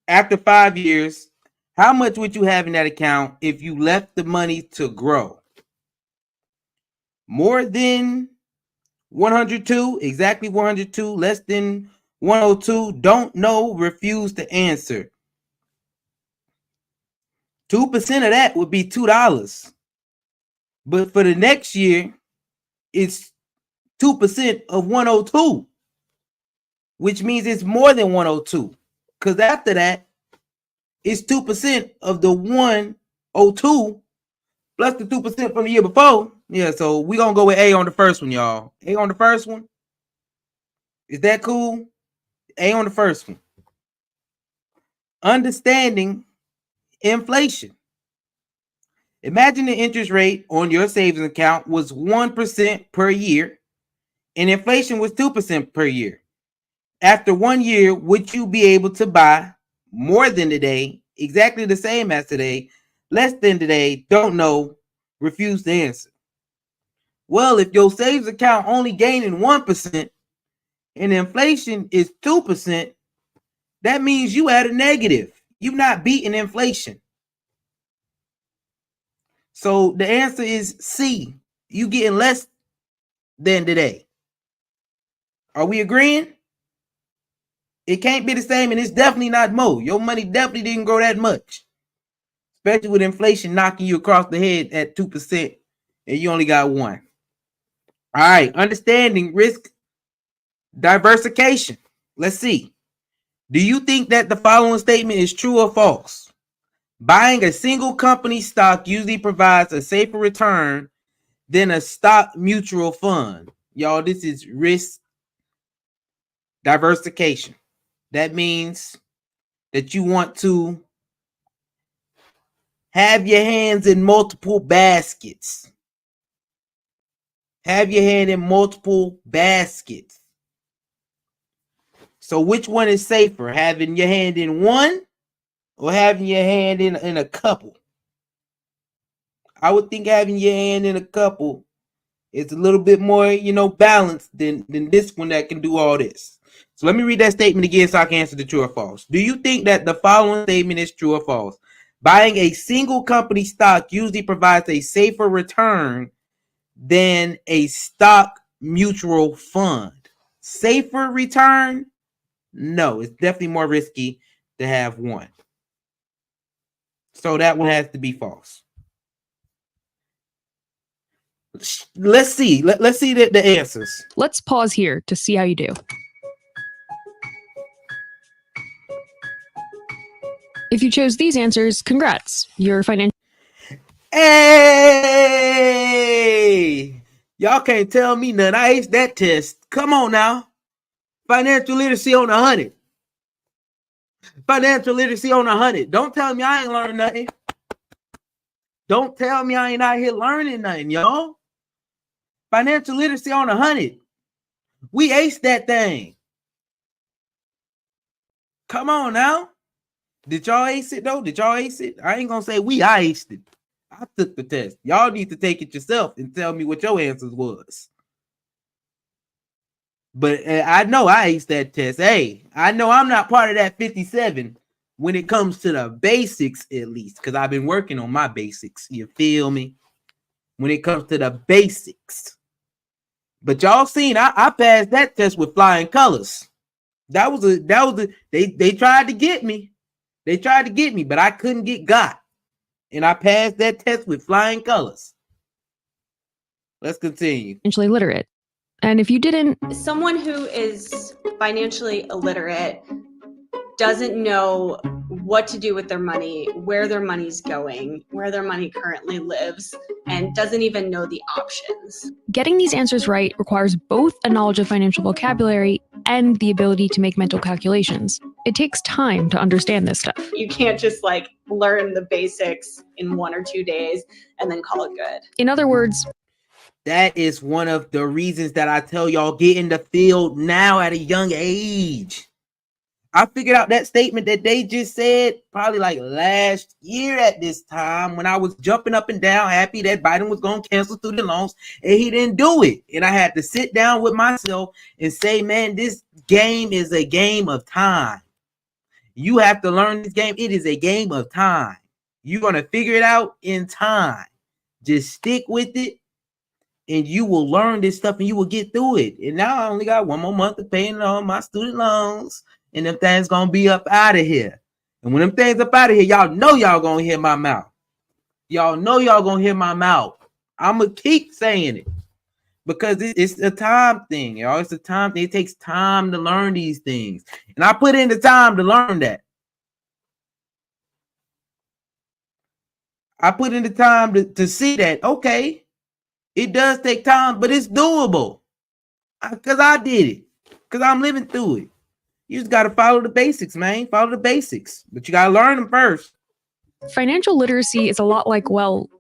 After 5 years, how much would you have in that account if you left the money to grow? More than 102, exactly 102, less than 102, don't know, refuse to answer. 2% of that would be $2. But for the next year, it's 2% of 102, which means it's more than 102. Because after that, it's 2% of the 102 plus the 2% from the year before. Yeah, so we're going to go with A on the first one, y'all. A on the first one. Is that cool? A on the first one. Understanding inflation. Imagine the interest rate on your savings account was 1% per year and inflation was 2% per year. After 1 year, would you be able to buy more than today, exactly the same as today, less than today, don't know, refuse to answer? Well, if your savings account only gaining 1% and inflation is 2%, that means you at a negative. You're not beating inflation. So the answer is C. You getting less than today. Are we agreeing? It can't be the same, and it's definitely not more. Your money definitely didn't grow that much, especially with inflation knocking you across the head at 2%, and you only got 1. All right, understanding risk diversification. Let's see. Do you think that the following statement is true or false? Buying a single company stock usually provides a safer return than a stock mutual fund. Y'all, this is risk diversification. That means that you want to have your hands in multiple baskets. Have your hand in multiple baskets. So which one is safer? Having your hand in one or having your hand in a couple? I would think having your hand in a couple is a little bit more, balanced than this one that can do all this. So let me read that statement again so I can answer the true or false. Do you think that the following statement is true or false? Buying a single company stock usually provides a safer return than a stock mutual fund. Safer return? No, it's definitely more risky to have one. So that one has to be false. Let's see. Let's see the answers.
Let's pause here to see how you do. If you chose these answers, congrats. Your financial...
Hey! Y'all can't tell me nothing. I aced that test. Come on now. Financial literacy on 100. Financial literacy on 100. Don't tell me I ain't learning nothing. Don't tell me I ain't out here learning nothing, y'all. Financial literacy on 100. We aced that thing. Come on now. Did y'all ace it though? Did y'all ace it? I ain't gonna say I aced it. I took the test. Y'all need to take it yourself and tell me what your answers was. But I know I aced that test. Hey, I know I'm not part of that 57 when it comes to the basics, at least, because I've been working on my basics. You feel me? When it comes to the basics. But y'all seen I passed that test with flying colors. They tried to get me. They tried to get me, but I couldn't get got. And I passed that test with flying colors. Let's continue.
Financially literate. And if you didn't...
Someone who is financially illiterate doesn't know what to do with their money, where their money's going, where their money currently lives, and doesn't even know the options.
Getting these answers right requires both a knowledge of financial vocabulary and the ability to make mental calculations. It takes time to understand this stuff.
You can't just learn the basics in 1 or 2 days and then call it good.
In other words,
that is one of the reasons that I tell y'all get in the field now at a young age. I figured out that statement that they just said probably last year at this time when I was jumping up and down happy that Biden was going to cancel student loans, and he didn't do it. And I had to sit down with myself and say, man, this game is a game of time. You have to learn this game. It is a game of time. You're going to figure it out in time. Just stick with it and you will learn this stuff and you will get through it. And now I only got 1 more month of paying on my student loans. And them things gonna be up out of here. And when them things up out of here, y'all know y'all gonna hear my mouth. Y'all know y'all gonna hear my mouth. I'm gonna keep saying it because it's a time thing, y'all. It's a time thing. It takes time to learn these things, and I put in the time to learn that. I put in the time to see that. Okay, it does take time, but it's doable because I did it. Because I'm living through it. You just got to follow the basics, man. Follow the basics. But you got to learn them first.
Financial literacy is a lot like,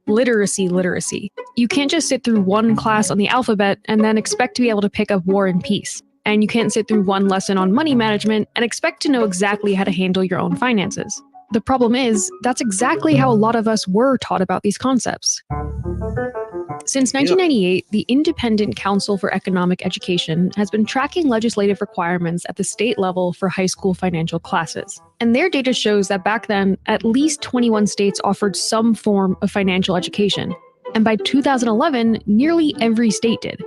literacy. You can't just sit through one class on the alphabet and then expect to be able to pick up War and Peace. And you can't sit through one lesson on money management and expect to know exactly how to handle your own finances. The problem is, that's exactly how a lot of us were taught about these concepts. Since 1998, the Independent Council for Economic Education has been tracking legislative requirements at the state level for high school financial classes. And their data shows that back then, at least 21 states offered some form of financial education. And by 2011, nearly every state did.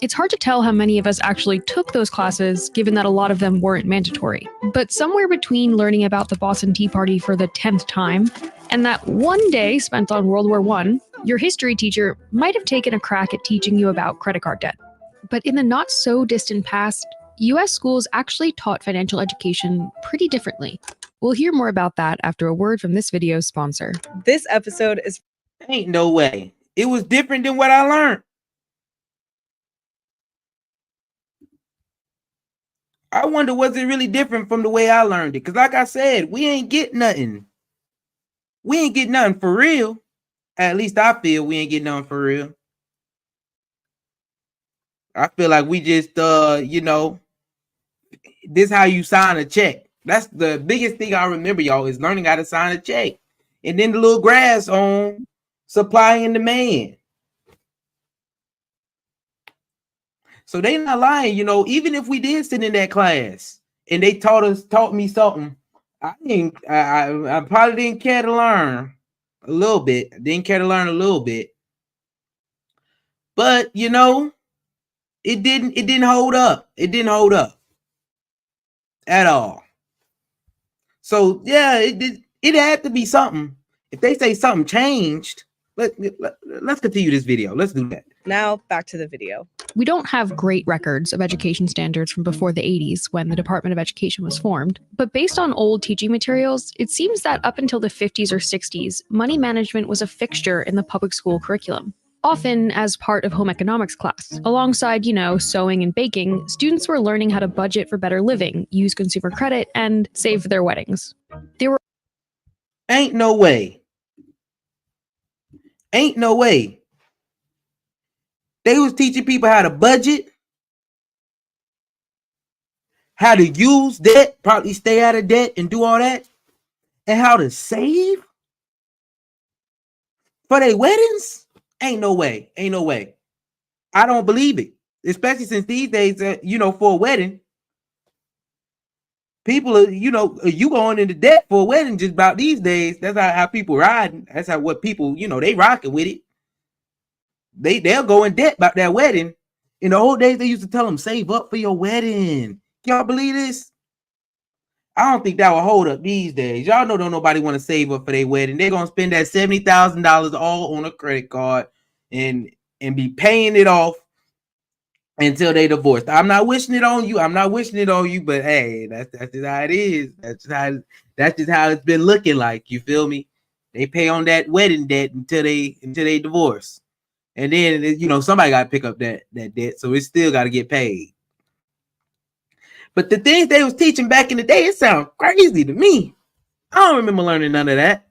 It's hard to tell how many of us actually took those classes, given that a lot of them weren't mandatory. But somewhere between learning about the Boston Tea Party for the 10th time and that one day spent on World War I, your history teacher might have taken a crack at teaching you about credit card debt. But in the not-so-distant past, U.S. schools actually taught financial education pretty differently. We'll hear more about that after a word from this video's sponsor.
This episode is...
Ain't no way. It was different than what I learned. I wonder, was it really different from the way I learned it? Because like I said, we ain't get nothing. We ain't get nothing for real. At least I feel we ain't get nothing for real. I feel like we just, this is how you sign a check. That's the biggest thing I remember, y'all, is learning how to sign a check. And then the little graphs on Supply and demand. So they not lying, you know. Even if we did sit in that class and they taught me something, I probably didn't care to learn a little bit. I didn't care to learn a little bit, but you know, it didn't hold up. It didn't hold up at all. So yeah, it had to be something. If they say something changed, let's continue this video. Let's do that.
Now back to the video.
We don't have great records of education standards from before the 80s when the Department of Education was formed, but based on old teaching materials, it seems that up until the 50s or 60s, money management was a fixture in the public school curriculum. Often as part of home economics class. Alongside, sewing and baking, students were learning how to budget for better living, use consumer credit, and save for their weddings.
Ain't no way. Ain't no way. They was teaching people how to budget, how to use debt, probably stay out of debt and do all that, and how to save for their weddings. Ain't no way. Ain't no way. I don't believe it. Especially since these days, for a wedding, people are, you going into debt for a wedding just about these days. That's how people riding. That's what people, they rocking with it. They'll go in debt about that wedding. In the old days, they used to tell them, save up for your wedding. Y'all believe this? I don't think that will hold up these days. Y'all know don't nobody want to save up for their wedding. They're going to spend that $70,000 all on a credit card and be paying it off until they divorced. I'm not wishing it on you. But hey, that's just how it is. That's just how it's been looking like. You feel me? They pay on that wedding debt until they divorce. And then somebody got to pick up that debt. So it still got to get paid. But the things they was teaching back in the day, it sounds crazy to me. I don't remember learning none of that.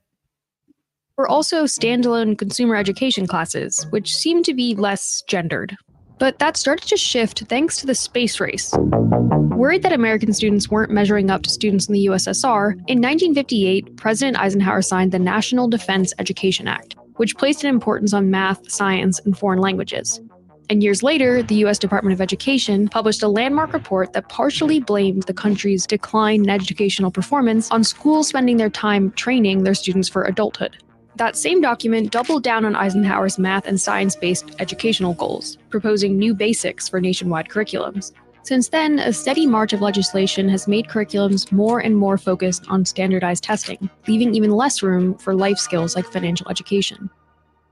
Were also standalone consumer education classes, which seemed to be less gendered. But that started to shift thanks to the space race. Worried that American students weren't measuring up to students in the USSR, in 1958, President Eisenhower signed the National Defense Education Act, which placed an importance on math, science, and foreign languages. And years later, the U.S. Department of Education published a landmark report that partially blamed the country's decline in educational performance on schools spending their time training their students for adulthood. That same document doubled down on Eisenhower's math and science-based educational goals, proposing new basics for nationwide curriculums. Since then, a steady march of legislation has made curriculums more and more focused on standardized testing, leaving even less room for life skills like financial education.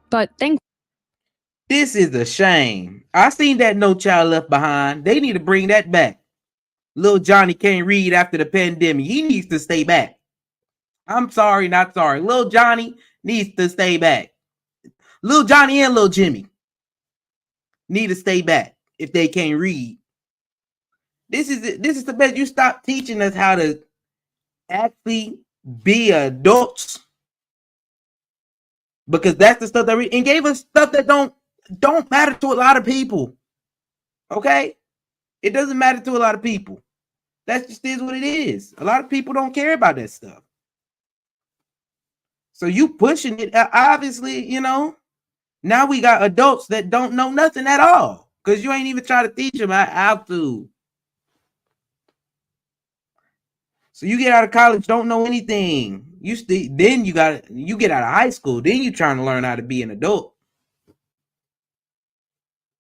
But
this is a shame. I seen that No Child Left Behind. They need to bring that back. Little Johnny can't read after the pandemic. He needs to stay back. I'm sorry, not sorry. Little Johnny needs to stay back. Little Johnny and Little Jimmy need to stay back if they can't read. This is the best. You stop teaching us how to actually be adults, because that's the stuff that and gave us stuff that don't matter to a lot of people. Okay, it doesn't matter to a lot of people. That just is what it is. A lot of people don't care about that stuff. So you pushing it, obviously, now we got adults that don't know nothing at all because you ain't even trying to teach them how to. So you get out of college, don't know anything. Then you get out of high school, then you trying to learn how to be an adult.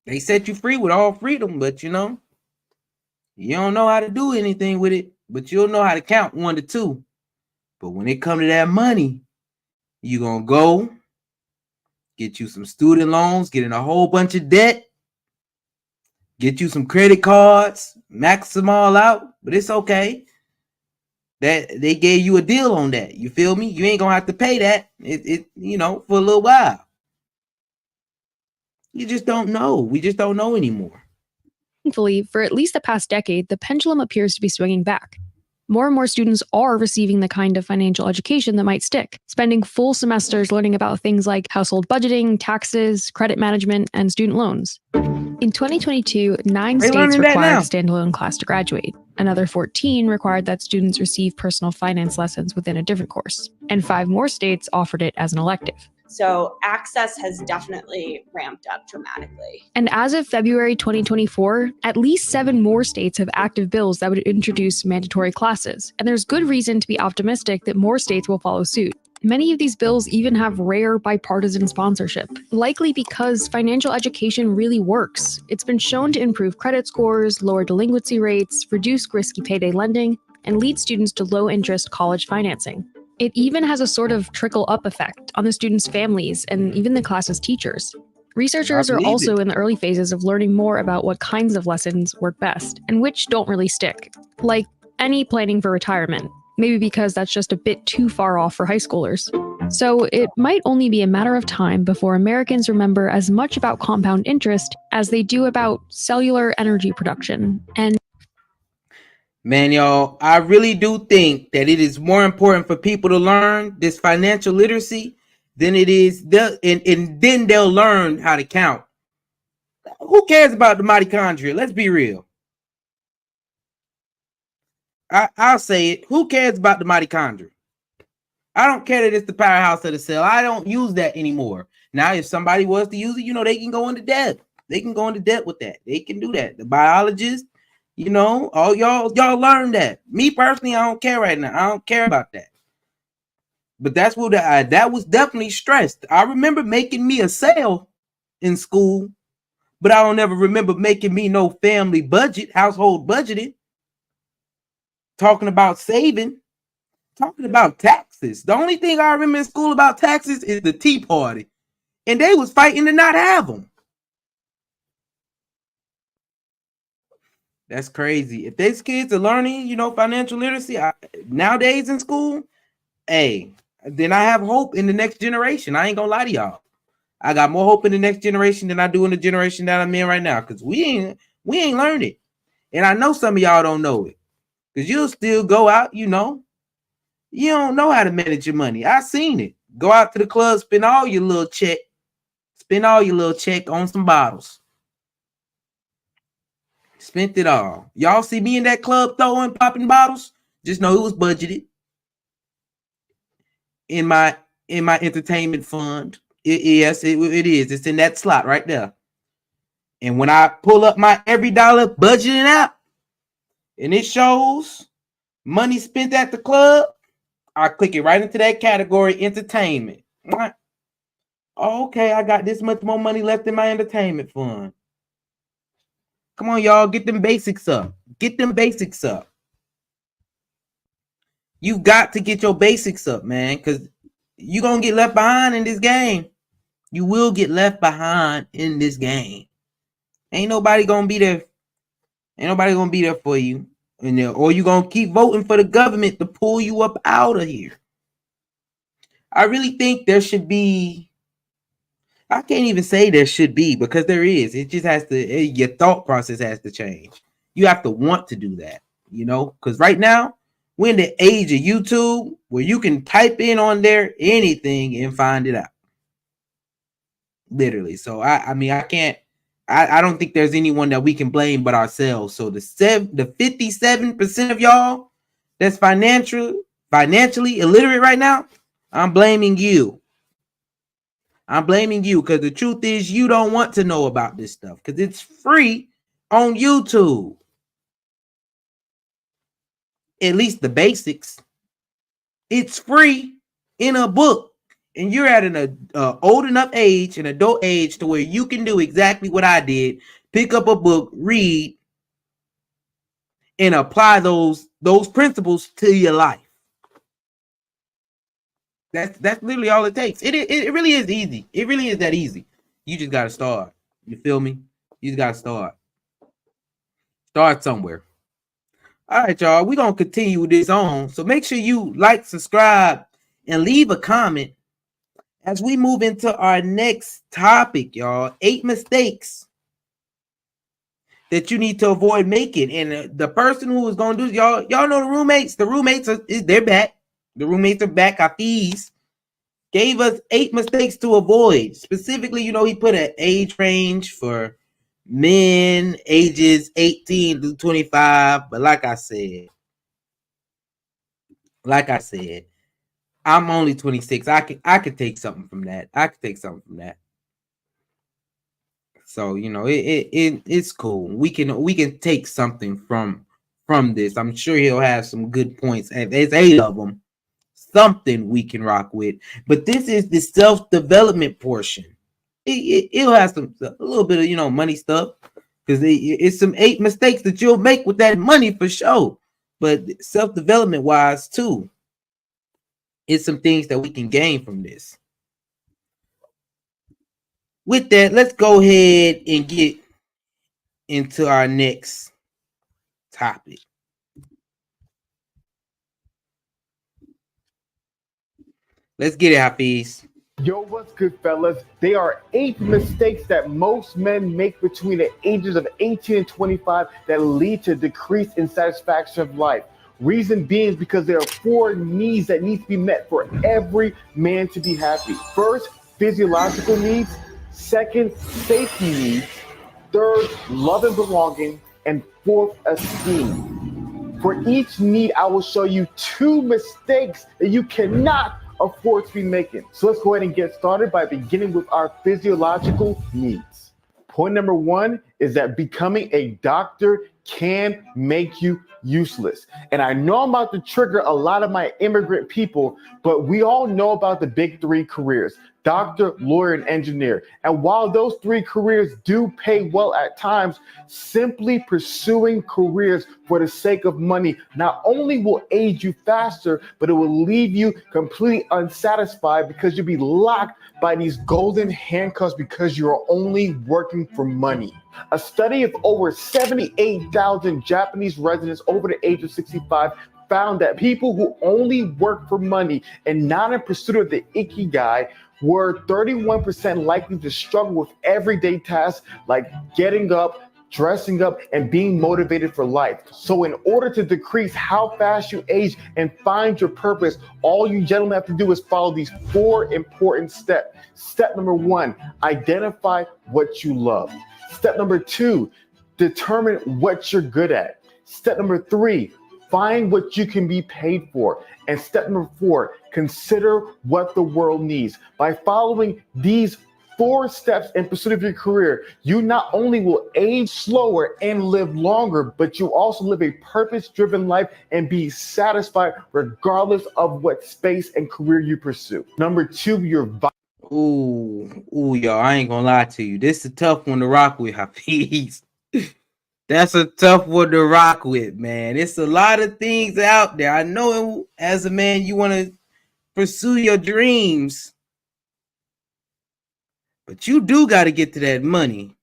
They set you free with all freedom, but you don't know how to do anything with it, but you'll know how to count 1 to 2. But when it comes to that money, you're going to go get you some student loans, get in a whole bunch of debt, get you some credit cards, max them all out, but it's okay. That they gave you a deal on that. You feel me? You ain't going to have to pay that, for a little while. You just don't know. We just don't know anymore.
Thankfully, for at least the past decade, the pendulum appears to be swinging back. More and more students are receiving the kind of financial education that might stick, spending full semesters learning about things like household budgeting, taxes, credit management, and student loans. In 2022, 9 states required a standalone class to graduate. Another 14 required that students receive personal finance lessons within a different course. And 5 more states offered it as an elective.
So access has definitely ramped up dramatically.
And as of February 2024, at least 7 more states have active bills that would introduce mandatory classes. And there's good reason to be optimistic that more states will follow suit. Many of these bills even have rare bipartisan sponsorship, likely because financial education really works. It's been shown to improve credit scores, lower delinquency rates, reduce risky payday lending, and lead students to low-interest college financing. It even has a sort of trickle-up effect on the students' families and even the class's teachers. Researchers are also in the early phases of learning more about what kinds of lessons work best and which don't really stick, like any planning for retirement, maybe because that's just a bit too far off for high schoolers. So it might only be a matter of time before Americans remember as much about compound interest as they do about cellular energy production. And
man, y'all, I really do think that it is more important for people to learn this financial literacy than it is, and then they'll learn how to count. Who cares about the mitochondria? Let's be real. I'll say it. Who cares about the mitochondria? I don't care that it's the powerhouse of the cell. I don't use that anymore. Now, if somebody was to use it, they can go into debt. They can go into debt with that. They can do that. The biologists, all y'all learn that. Me personally, I don't care right now. I don't care about that. But that's what that was definitely stressed. I remember making me a sale in school, but I don't ever remember making me no family budget, household budgeting. Talking about saving, talking about taxes. The only thing I remember in school about taxes is the Tea Party, and they was fighting to not have them. That's crazy. If these kids are learning, financial literacy nowadays in school, then I have hope in the next generation. I ain't gonna lie to y'all. I got more hope in the next generation than I do in the generation that I'm in right now, because we ain't learned it. And I know some of y'all don't know it, because you'll still go out, you don't know how to manage your money. I seen it. Go out to the club, spend all your little check on some bottles. Spent it all. Y'all see me in that club popping bottles? Just know it was budgeted in my entertainment fund. It is. It's in that slot right there. And when I pull up my every dollar budgeting app and it shows money spent at the club, I click it right into that category, entertainment. Okay, I got this much more money left in my entertainment fund. Come on, y'all, get them basics up. Get them basics up. You got to get your basics up, man, because you're going to get left behind in this game. You will get left behind in this game. Ain't nobody going to be there. Ain't nobody going to be there for you. Or you're going to keep voting for the government to pull you up out of here. I really think there should be, I can't even say there should be, because there is. It just has to, your thought process has to change. You have to want to do that, because right now, we're in the age of YouTube where you can type in on there anything and find it out. Literally. So, I don't think there's anyone that we can blame but ourselves. So, the 57% of y'all that's financially illiterate right now, I'm blaming you. I'm blaming you, because the truth is you don't want to know about this stuff because it's free on YouTube. At least the basics. It's free in a book, and you're at an old enough age, an adult age, to where you can do exactly what I did: pick up a book, read, and apply those principles to your life. That's literally all it takes. It really is easy. It really is that easy. You just gotta start. You feel me? You just gotta start. Start somewhere. All right, y'all. We're gonna continue with this on. So make sure you like, subscribe, and leave a comment as we move into our next topic, y'all. 8 mistakes that you need to avoid making. And the person who is gonna do y'all know the roommates. The roommates they're back. The roommates are back. Hafiz gave us 8 mistakes to avoid. Specifically, he put an age range for men ages 18 to 25. But like I said, I'm only 26. I could take something from that. So it's cool. We can take something from this. I'm sure he'll have some good points. And there's 8 of them. Something we can rock with. But this is the self-development portion. It'll have a little bit of money stuff, because it's some 8 mistakes that you'll make with that money for sure. But self-development wise too, it's some things that we can gain from this. With that, let's go ahead and get into our next topic. Let's get it, Hafiz.
Yo, what's good, fellas? They are 8 mistakes that most men make between the ages of 18 and 25 that lead to decrease in satisfaction of life. Reason being is because there are 4 needs that need to be met for every man to be happy. First, physiological needs. Second, safety needs. Third, love and belonging. And 4th, esteem. For each need, I will show you 2 mistakes that you cannot afford to be making. So let's go ahead and get started by beginning with our physiological needs. Point number 1 is that becoming a doctor can make you useless. And I know I'm about to trigger a lot of my immigrant people, but we all know about the big 3 careers: doctor, lawyer, and engineer. And while those 3 careers do pay well at times, simply pursuing careers for the sake of money not only will age you faster, but it will leave you completely unsatisfied, because you'll be locked by these golden handcuffs because you're only working for money. A study of over 78,000 Japanese residents over the age of 65 found that people who only work for money and not in pursuit of the ikigai were 31% likely to struggle with everyday tasks like getting up, dressing up, and being motivated for life. So in order to decrease how fast you age and find your purpose, all you gentlemen have to do is follow these 4 important steps. Step number 1, identify what you love. Step number 2, determine what you're good at. Step number 3, find what you can be paid for. And step number 4, consider what the world needs. By following these 4 steps in pursuit of your career, you not only will age slower and live longer, but you also live a purpose-driven life and be satisfied regardless of what space and career you pursue. Number 2, your
y'all, I ain't gonna lie to you. This is a tough one to rock with, Hafiz. That's a tough one to rock with, man. It's a lot of things out there. I know as a man, you want to pursue your dreams, but you do got to get to that money.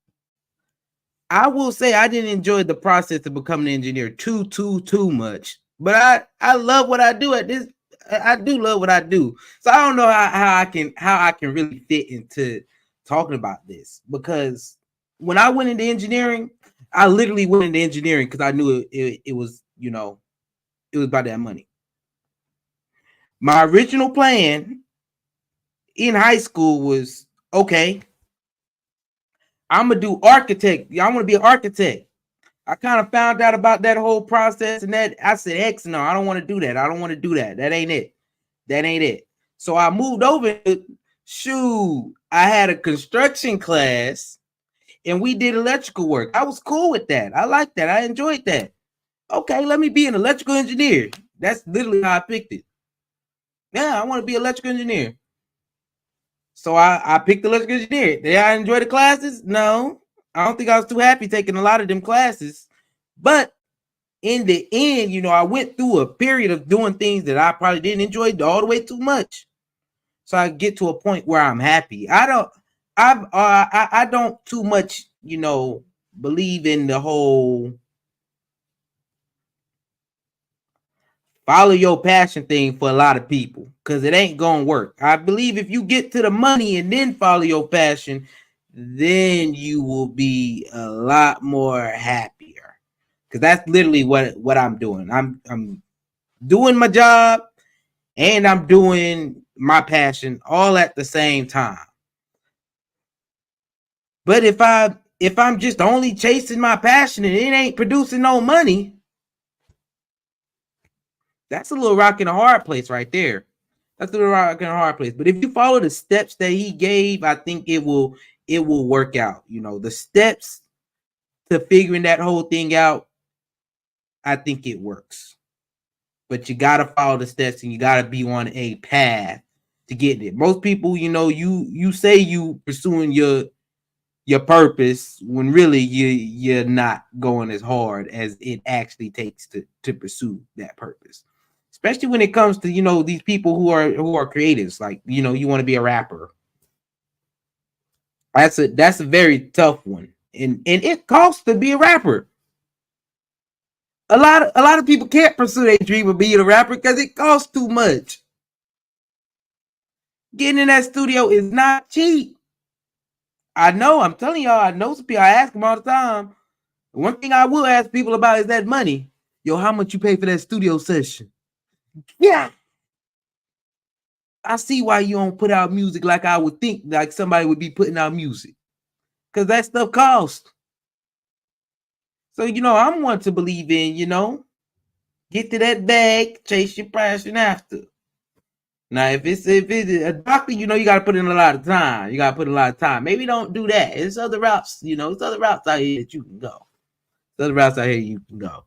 I will say I didn't enjoy the process of becoming an engineer too much, but I love what I do at this. I do love what I do. So I don't know how I can really fit into talking about this, because when I went into engineering, I literally went into engineering because I knew it was, it was about that money. My original plan in high school was, okay, I'm gonna do architect. I want to be an architect. I kind of found out about that whole process, and that I said, heck no, I don't want to do that. I don't want to do that. That ain't it. So I moved over. I had a construction class, and we did electrical work. I was cool with that. I liked that. I enjoyed that. Okay, let me be an electrical engineer. That's literally how I picked it. Yeah, I want to be an electrical engineer. So I picked electrical engineer. Did I enjoy the classes? No. I don't think I was too happy taking a lot of them classes. But in the end, I went through a period of doing things that I probably didn't enjoy all the way too much. So I get to a point where I'm happy. I don't too much, believe in the whole follow your passion thing for a lot of people, because it ain't gonna work. I believe if you get to the money and then follow your passion, then you will be a lot more happier. Because that's literally what I'm doing. I'm doing my job and I'm doing my passion all at the same time. But if I'm just only chasing my passion and it ain't producing no money, that's a little rock in a hard place right there. That's the rock and hard place. But if you follow the steps that he gave, I think it will work out. You know, the steps to figuring that whole thing out, I think it works. But you gotta follow the steps and you gotta be on a path to get there. Most people, you know, you say you pursuing your purpose when really you're not going as hard as it actually takes to pursue that purpose. Especially when it comes to, you know, these people who are creatives, like, you know, you want to be a rapper. That's a very tough one. And it costs to be a rapper. A lot of people can't pursue their dream of being a rapper because it costs too much. Getting in that studio is not cheap. I know, I'm telling y'all, I know some people, I ask them all the time. One thing I will ask people about is that money. Yo, how much you pay for that studio session? Yeah. I see why you don't put out music like I would think like somebody would be putting out music. Because that stuff costs. So, you know, I'm one to believe in, you know, get to that bag, chase your passion after. Now, if it's a doctor, you know, you got to put in a lot of time. You got to put in a lot of time. Maybe don't do that. There's other routes, you know, there's other routes out here that you can go. There's other routes out here you can go.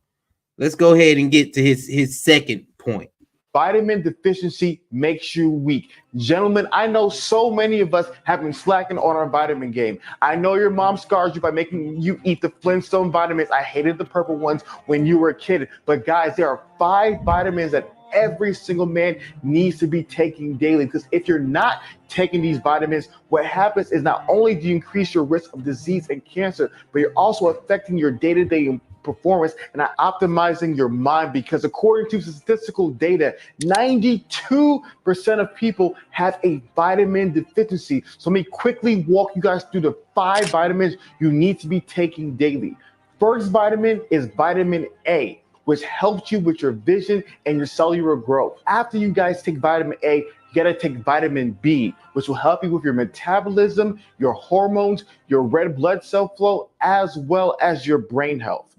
Let's go ahead and get to his second point.
Vitamin deficiency makes you weak. Gentlemen, I know so many of us have been slacking on our vitamin game. I know your mom scars you by making you eat the Flintstone vitamins. I hated the purple ones when you were a kid. But guys, there are 5 vitamins that every single man needs to be taking daily, because if you're not taking these vitamins, what happens is not only do you increase your risk of disease and cancer, but you're also affecting your day-to-day performance and not optimizing your mind, because according to statistical data, 92% of people have a vitamin deficiency. So let me quickly walk you guys through the 5 vitamins you need to be taking daily. First vitamin is vitamin A, which helps you with your vision and your cellular growth. After you guys take vitamin A, you gotta take vitamin B, which will help you with your metabolism, your hormones, your red blood cell flow, as well as your brain health.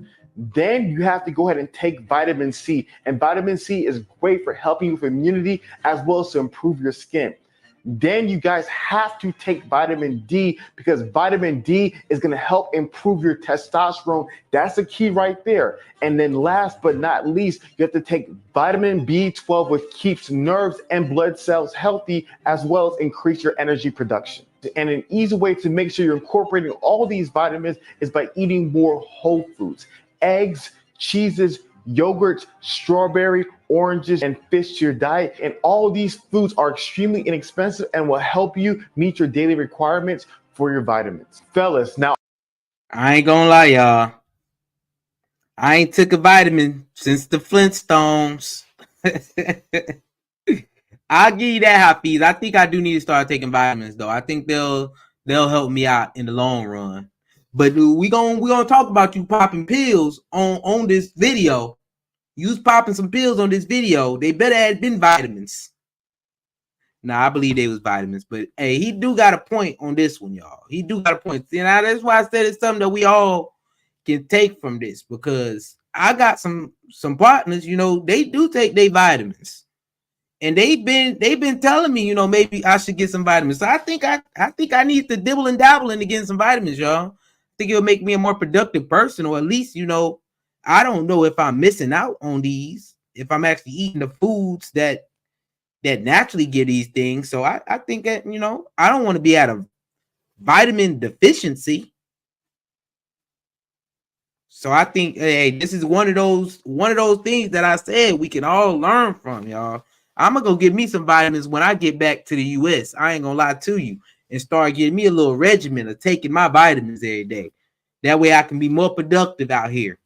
Then you have to go ahead and take vitamin C. And vitamin C is great for helping you with immunity as well as to improve your skin. Then you guys have to take vitamin D, because vitamin D is going to help improve your testosterone. That's the key right there. And then last but not least, you have to take vitamin B12, which keeps nerves and blood cells healthy, as well as increase your energy production. And an easy way to make sure you're incorporating all these vitamins is by eating more whole foods. Eggs, cheeses, yogurts, strawberry, oranges, and fish to your diet. And all these foods are extremely inexpensive and will help you meet your daily requirements for your vitamins. Fellas, now
I ain't gonna lie, y'all. I ain't took a vitamin since the Flintstones. I'll give you that, Hafiz. I think I do need to start taking vitamins, though. I think they'll help me out in the long run. But we gonna talk about you popping pills on this video. You was popping some pills on this video. They better have been vitamins. Nah, I believe they was vitamins. But hey, he do got a point on this one, y'all. He do got a point. See, now that's why I said it's something that we all can take from this, because I got some partners, you know, they do take their vitamins. And they've been telling me, you know, maybe I should get some vitamins. So I think I need to dibble and dabble into getting some vitamins, y'all. I think it'll make me a more productive person, or at least, you know, I don't know if I'm missing out on these, if I'm actually eating the foods that naturally give these things. So I think that, you know, I don't want to be at a vitamin deficiency. So I think, hey, this is one of those things that I said we can all learn from, y'all. I'm gonna go get me some vitamins when I get back to the US. I ain't gonna lie to you, and start getting me a little regimen of taking my vitamins every day. That way I can be more productive out here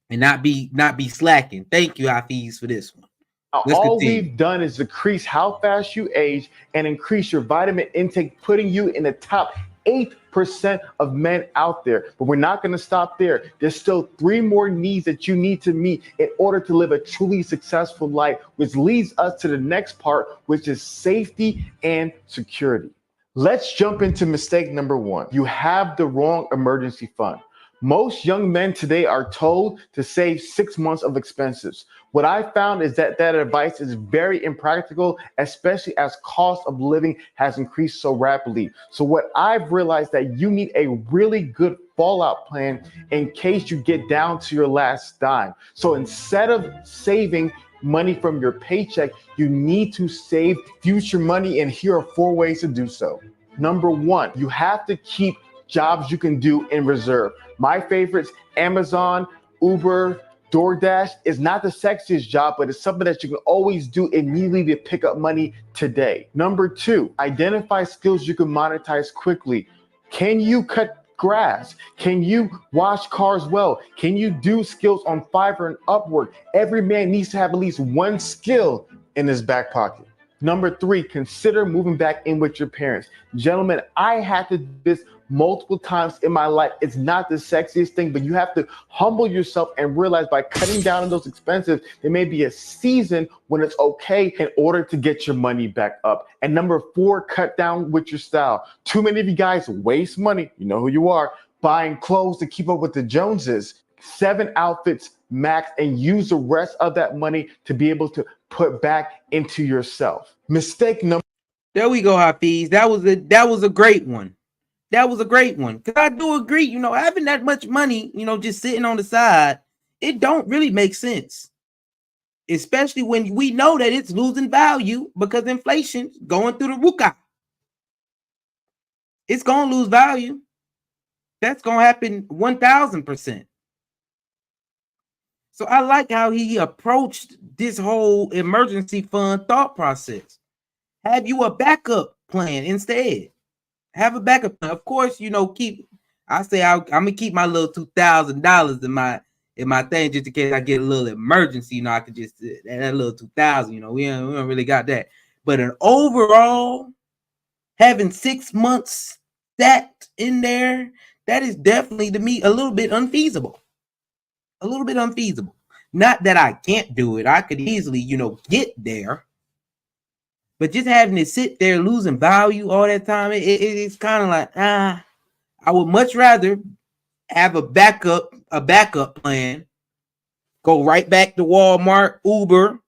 and not be slacking. Thank you, Hafiz, for this one.
All we've done is decrease how fast you age and increase your vitamin intake, putting you in the top 8% of men out there. But we're not going to stop there. There's still 3 more needs that you need to meet in order to live a truly successful life, which leads us to the next part, which is safety and security. Let's jump into mistake number 1. You have the wrong emergency fund. Most young men today are told to save 6 months of expenses. What I found is that advice is very impractical, especially as cost of living has increased so rapidly. So what I've realized that you need a really good fallout plan in case you get down to your last dime. So instead of saving money from your paycheck, you need to save future money, and here are 4 ways to do so. Number 1, you have to keep jobs you can do in reserve. My favorites, Amazon, Uber, DoorDash is not the sexiest job, but it's something that you can always do immediately to pick up money today. Number 2, identify skills you can monetize quickly. Can you cut grass? Can you wash cars well? Can you do skills on Fiverr and Upwork? Every man needs to have at least one skill in his back pocket. Number 3, consider moving back in with your parents. Gentlemen, I had to do this multiple times in my life. It's not the sexiest thing, but you have to humble yourself and realize by cutting down on those expenses, there may be a season when it's okay in order to get your money back up. And number 4, cut down with your style. Too many of you guys waste money, you know who you are, buying clothes to keep up with the Joneses. 7 outfits max, and use the rest of that money to be able to put back into yourself. Mistake number.
There we go, Hafiz. That was a great one. That was a great one. Because I do agree, having that much money, just sitting on the side, it don't really make sense. Especially when we know that it's losing value because inflation's going through the roof. It's going to lose value. That's going to happen 1,000%. So I like how he approached this whole emergency fund thought process. Have you a backup plan instead. Have a backup plan. Of course, I'm gonna keep my little $2,000 in my thing just in case I get a little emergency. I could just that little 2,000. We don't really got that. But an overall, having 6 months stacked in there, that is definitely to me a little bit unfeasible. A little bit unfeasible. Not that I can't do it. I could easily, get there. But just having to sit there losing value all that time, it's kind of like, I would much rather have a backup plan, go right back to Walmart, Uber,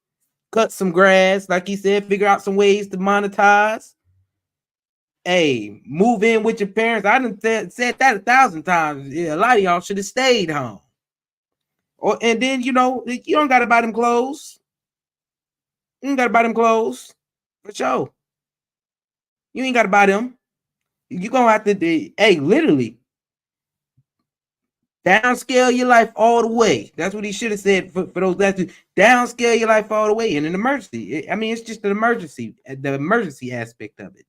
cut some grass, like he said, figure out some ways to monetize. Hey, move in with your parents. I done said that 1,000 times. Yeah, a lot of y'all should have stayed home. And then, you don't got to buy them clothes. You ain't got to buy them clothes. For sure. You ain't got to buy them. You're going to have to, literally, downscale your life all the way. That's what he should have said for those last two. Downscale your life all the way in an emergency. It's just an emergency, the emergency aspect of it.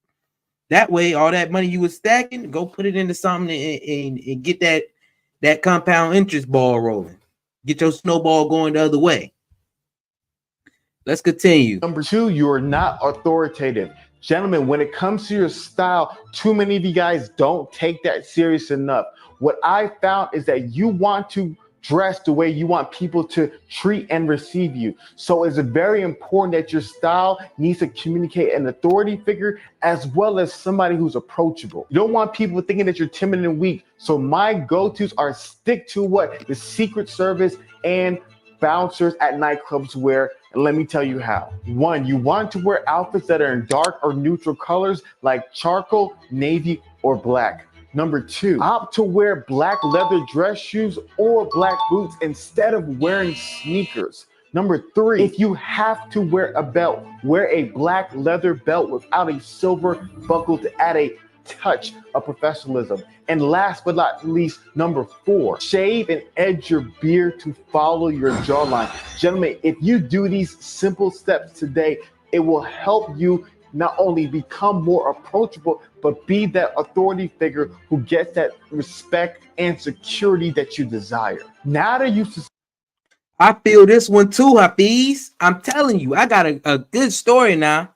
That way, all that money you were stacking, go put it into something and get that compound interest ball rolling. Get your snowball going the other way. Let's continue.
Number 2, you are not authoritative. Gentlemen, when it comes to your style, too many of you guys don't take that serious enough. What I found is that you want to dress the way you want people to treat and receive you. So it's very important that your style needs to communicate an authority figure as well as somebody who's approachable. You don't want people thinking that you're timid and weak. So my go-tos are stick to what the Secret Service and bouncers at nightclubs wear, and let me tell you how. 1, you want to wear outfits that are in dark or neutral colors like charcoal, navy, or black. Number 2, opt to wear black leather dress shoes or black boots instead of wearing sneakers. Number 3, if you have to wear a belt, wear a black leather belt without a silver buckle to add a touch of professionalism. And last but not least, number 4, shave and edge your beard to follow your jawline. Gentlemen, if you do these simple steps today, it will help you not only become more approachable, but be that authority figure who gets that respect and security that you desire. Now that you
I feel this one too, Hafiz. I'm telling you, I got a good story now.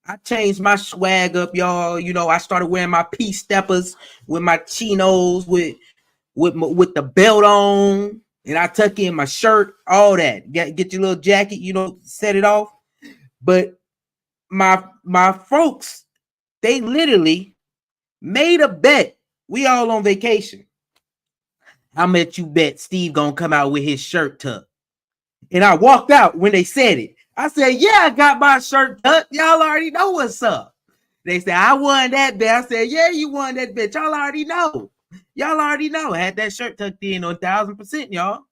I changed my swag up, y'all. I started wearing my pea steppers with my chinos, with the belt on, and I tuck in my shirt, all that. Get your little jacket, set it off. But my folks, they literally made a bet. We all on vacation. How much you bet Steve gonna come out with his shirt tucked? And I walked out when they said it. I said, yeah, I got my shirt tucked. Y'all already know what's up. They said, I won that bet. I said, yeah, you won that bet. Y'all already know. Y'all already know. I had that shirt tucked in on 1,000%, y'all.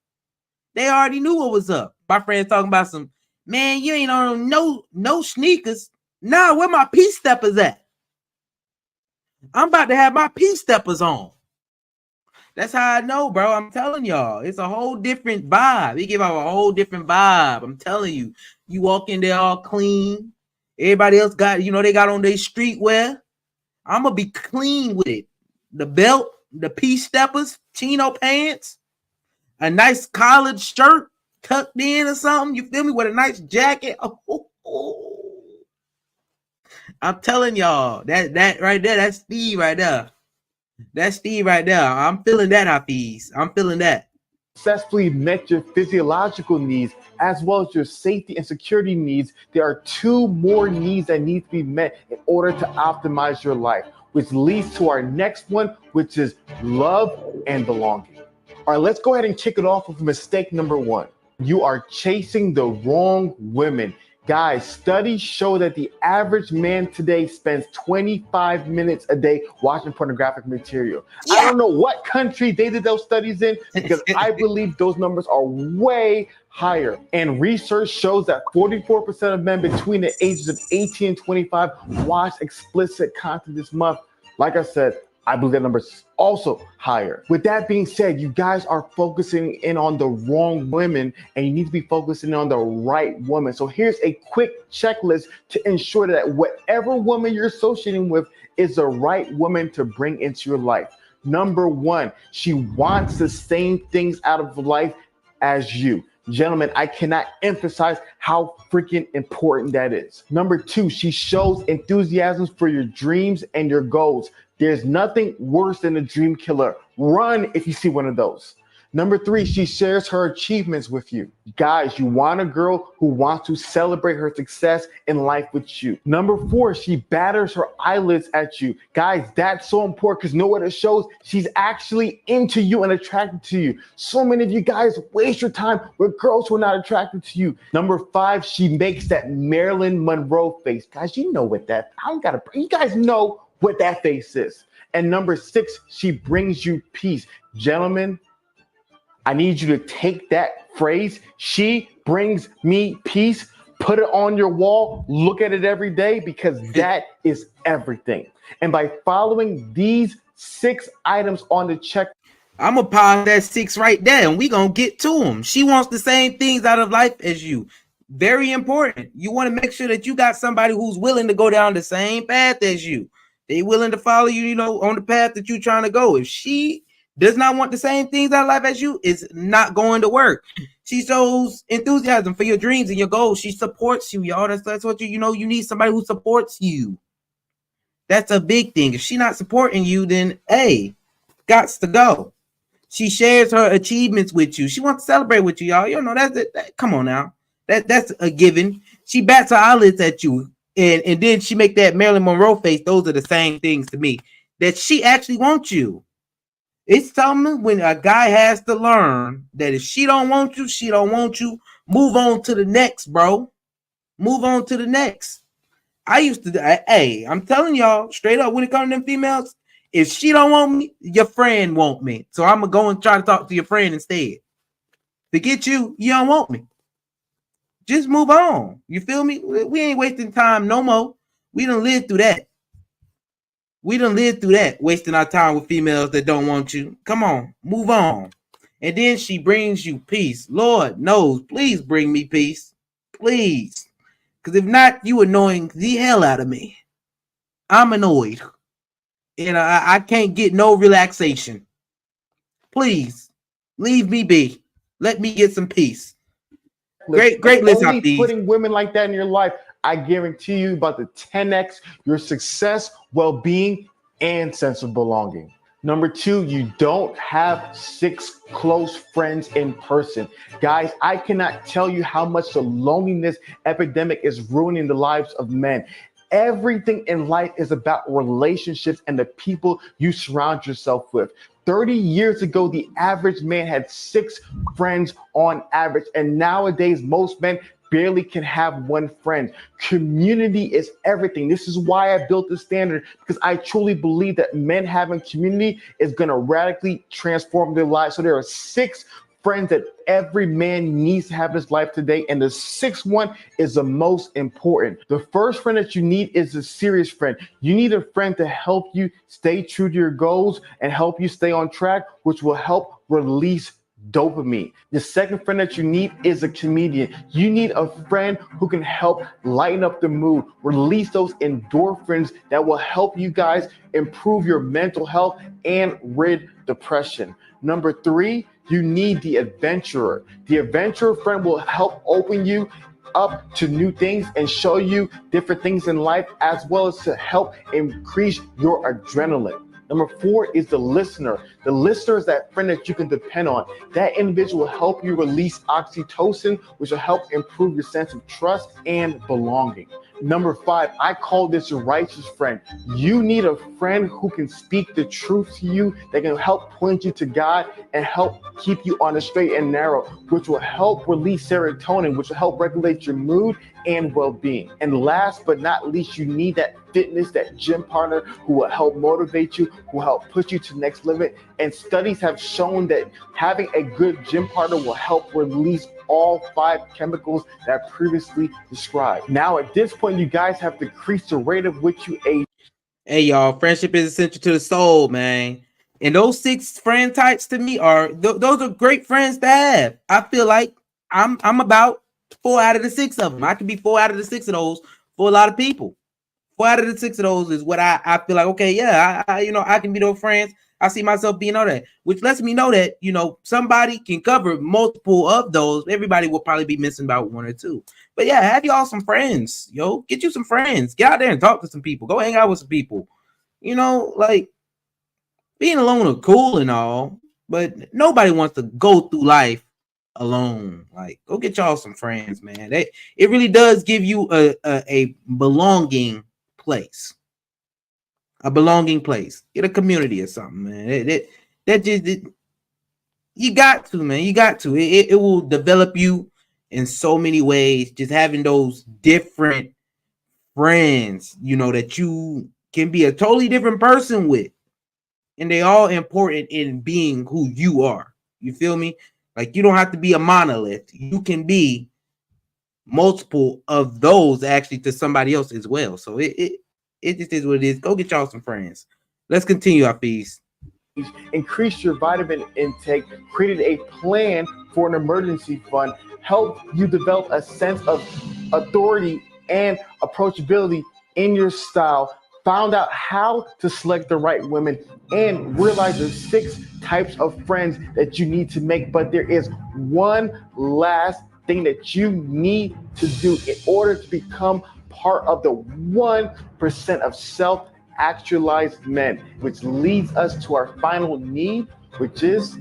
They already knew what was up. My friends talking about some, man, you ain't on no sneakers. Nah, where my P steppers at? I'm about to have my P steppers on. That's how I know, bro. I'm telling y'all, it's a whole different vibe. They give out a whole different vibe. I'm telling you, you walk in there all clean. Everybody else got, they got on their streetwear. I'm gonna be clean with it. The belt, the P steppers, chino pants, a nice collared shirt tucked in or something. You feel me? With a nice jacket. Oh. I'm telling y'all, that right there, that's Steve right there. That's Steve right there. I'm feeling that, Hafiz. I'm feeling that.
Successfully met your physiological needs as well as your safety and security needs, there are two more needs that need to be met in order to optimize your life, which leads to our next one, which is love and belonging. All right, let's go ahead and kick it off with mistake number one. You are chasing the wrong women. Guys, studies show that the average man today spends 25 minutes a day watching pornographic material. Yeah. I don't know what country they did those studies in, because I believe those numbers are way higher. And research shows that 44% of men between the ages of 18 and 25 watch explicit content this month. Like I said, I believe that number is also higher. With that being said, you guys are focusing in on the wrong women, and you need to be focusing on the right woman. So here's a quick checklist to ensure that whatever woman you're associating with is the right woman to bring into your life. Number one, she wants the same things out of life as you. Gentlemen, I cannot emphasize how freaking important that is. Number two, she shows enthusiasm for your dreams and your goals. There's nothing worse than a dream killer. Run if you see one of those. Number three, she shares her achievements with you. Guys, you want a girl who wants to celebrate her success in life with you. Number four, she batters her eyelids at you. Guys, that's so important because know what it shows? She's actually into you and attracted to you. So many of you guys waste your time with girls who are not attracted to you. Number five, she makes that Marilyn Monroe face. Guys, you know what that, you guys know what that face is. And number six, she brings you peace. Gentlemen, I need you to take that phrase, she brings me peace, put it on your wall, look at it every day, because that is everything. And by following these 6 items on the check,
I'm going to pause that 6 right there and we're going to get to them. She wants the same things out of life as you. Very important. You want to make sure that you got somebody who's willing to go down the same path as you. They willing to follow you, on the path that you're trying to go. If she does not want the same things out of life as you, it's not going to work. She shows enthusiasm for your dreams and your goals. She supports you, y'all. That's what you need somebody who supports you. That's a big thing. If she's not supporting you, then gots to go. She shares her achievements with you. She wants to celebrate with you, y'all. That's it. Come on now. That's a given. She bats her eyelids at you. And then she make that Marilyn Monroe face. Those are the same things to me. That she actually wants you. It's something when a guy has to learn that if she don't want you, she don't want you. Move on to the next, bro. Move on to the next. I used to, I'm telling y'all straight up, when it comes to them females, if she don't want me, your friend want me. So I'm going to go and try to talk to your friend instead. Forget you, you don't want me. Just move on. You feel me? We ain't wasting time no more. We done lived through that. Wasting our time with females that don't want you. Come on, move on. And then she brings you peace. Lord knows, please bring me peace. Please. Because if not, you annoying the hell out of me. I'm annoyed. And I can't get no relaxation. Please, leave me be. Let me get some peace. Great list.
Only putting women like that in your life, I guarantee you about the 10x your success, well-being, and sense of belonging. Number 2, you don't have 6 close friends in person. Guys, I cannot tell you how much the loneliness epidemic is ruining the lives of men. Everything in life is about relationships and the people you surround yourself with. 30 years ago, the average man had 6 friends on average, and nowadays most men barely can have one friend. Community is everything. This is why I built this standard, because I truly believe that men having community is going to radically transform their lives. So there are 6 friends that every man needs to have in his life today, and the 6th one is the most important. The first friend that you need is a serious friend. You need a friend to help you stay true to your goals and help you stay on track, which will help release dopamine. The second friend that you need is a comedian. You need a friend who can help lighten up the mood, release those endorphins that will help you guys improve your mental health and rid depression. Number 3, you need the adventurer. The adventurer friend will help open you up to new things and show you different things in life, as well as to help increase your adrenaline. Number 4 is the listener. The listener is that friend that you can depend on. That individual will help you release oxytocin, which will help improve your sense of trust and belonging. Number 5, I call this a righteous friend. You need a friend who can speak the truth to you, that can help point you to God and help keep you on the straight and narrow, which will help release serotonin, which will help regulate your mood and well-being. And last but not least, you need that fitness, that gym partner who will help motivate you, who will help push you to the next limit. And studies have shown that having a good gym partner will help release all 5 chemicals that I previously described. Now, at this point, you guys have decreased the rate of which you age.
Hey, y'all, friendship is essential to the soul, man. And those 6 friend types to me are those are great friends to have. I feel like I'm about 4 out of the 6 of them. I could be 4 out of the 6 of those for a lot of people. 4 out of the 6 of those is what I feel like. Okay, yeah, I can be those friends. I see myself being on that, which lets me know that somebody can cover multiple of those. Everybody will probably be missing about 1 or 2. But yeah, have y'all some friends, yo. Get you some friends. Get out there and talk to some people. Go hang out with some people. Like being alone is cool and all, but nobody wants to go through life alone. Like, go get y'all some friends, man. It really does give you a belonging place. A belonging place. Get a community or something, man. You got to, man. You got to. It will develop you in so many ways. Just having those different friends, that you can be a totally different person with. And they all important in being who you are. You feel me? Like, you don't have to be a monolith. You can be multiple of those actually to somebody else as well. So it just is what it is. Go get y'all some friends. Let's continue our feast.
Increase your vitamin intake, created a plan for an emergency fund, help you develop a sense of authority and approachability in your style, found out how to select the right women, and realize the 6 types of friends that you need to make. But there is one last thing that you need to do in order to become part of the 1% of self-actualized men, which leads us to our final need, which is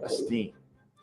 esteem.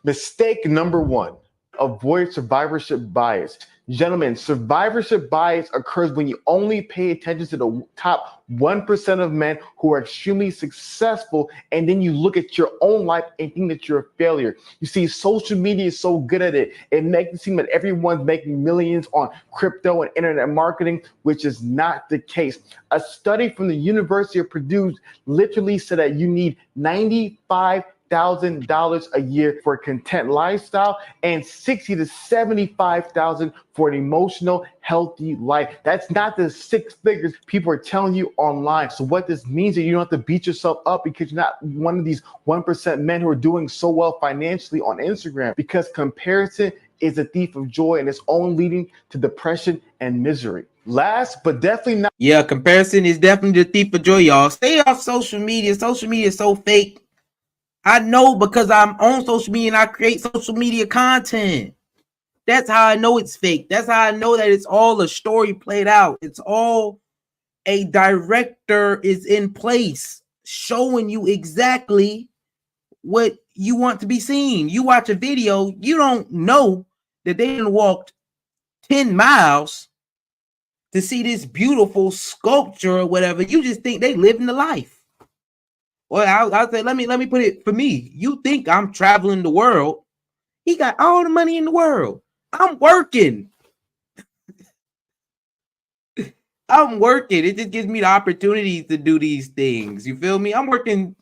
Mistake number 1, avoid survivorship bias. Gentlemen, survivorship bias occurs when you only pay attention to the top 1% of men who are extremely successful, and then you look at your own life and think that you're a failure. You see, social media is so good at it. It makes it seem that everyone's making millions on crypto and internet marketing, which is not the case. A study from the University of Purdue literally said that you need $95,000 a year for a content lifestyle and $60,000 to $75,000 for an emotional, healthy life. That's not the 6 figures people are telling you online. So what this means is you don't have to beat yourself up because you're not one of these 1% men who are doing so well financially on Instagram, because comparison is a thief of joy and it's only leading to depression and misery. Last but definitely not.
Yeah, comparison is definitely the thief of joy, y'all. Stay off social media. Social media is so fake. I know because I'm on social media and I create social media content. That's how I know it's fake. That's how I know that it's all a story played out. It's all a director is in place showing you exactly what you want to be seen. You watch a video, you don't know that they done walked 10 miles to see this beautiful sculpture or whatever, you just think they living the life. Well, I'll say, let me put it for me. You think I'm traveling the world. He got all the money in the world. I'm working. I'm working. It just gives me the opportunity to do these things. You feel me? I'm working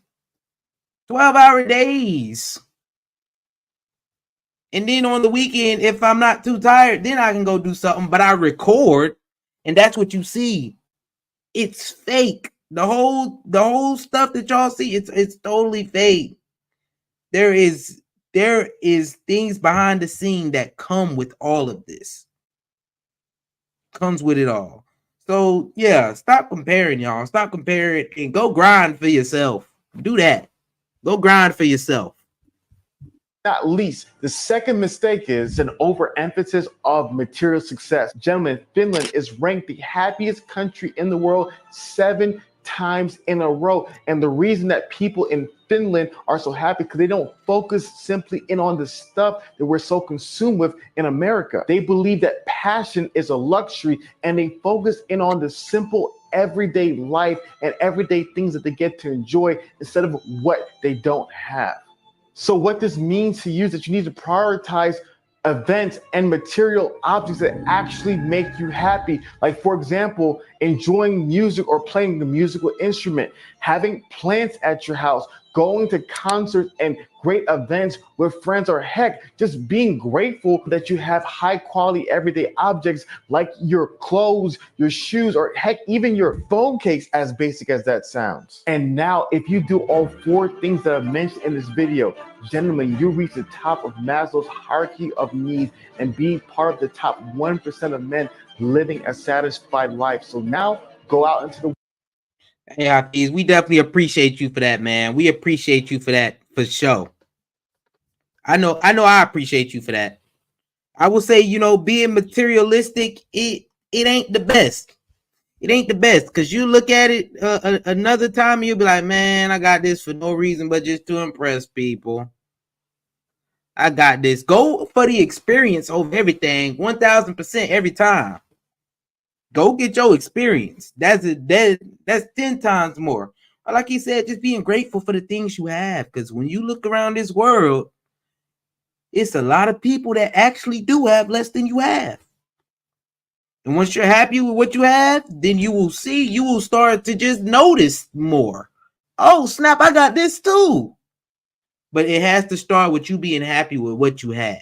12-hour days. And then on the weekend, if I'm not too tired, then I can go do something. But I record, and that's what you see. It's fake. The whole stuff that y'all see, it's totally fake. There is things behind the scene that come with all of this. Comes with it all. So yeah, stop comparing, y'all. Stop comparing and go grind for yourself. Do that. Go grind for yourself.
Not least, the second mistake is an overemphasis of material success. Gentlemen, Finland is ranked the happiest country in the world 7 times in a row. And the reason that people in Finland are so happy because they don't focus simply in on the stuff that we're so consumed with in America. They believe that passion is a luxury, and they focus in on the simple everyday life and everyday things that they get to enjoy instead of what they don't have. So what this means to you is that you need to prioritize events and material objects that actually make you happy. Like, for example, enjoying music or playing a musical instrument, having plants at your house, going to concerts and great events with friends, or heck, just being grateful that you have high quality everyday objects like your clothes, your shoes, or heck, even your phone case, as basic as that sounds. And now, if you do all 4 things that I've mentioned in this video, gentlemen, you reach the top of Maslow's hierarchy of needs and be part of the top 1% of men living a satisfied life. So now go out into the
Hey, Hafiz, we definitely appreciate you for that, man. We appreciate you for that, for sure. I know I appreciate you for that. I will say, being materialistic, it ain't the best. It ain't the best, because you look at it another time and you'll be like, man, I got this for no reason but just to impress people. I got this. Go for the experience over everything, 1000% every time. Go get your experience. That's 10 times more. Like he said, just being grateful for the things you have. Because when you look around this world, it's a lot of people that actually do have less than you have. And once you're happy with what you have, then you will start to just notice more. Oh, snap, I got this too. But it has to start with you being happy with what you have.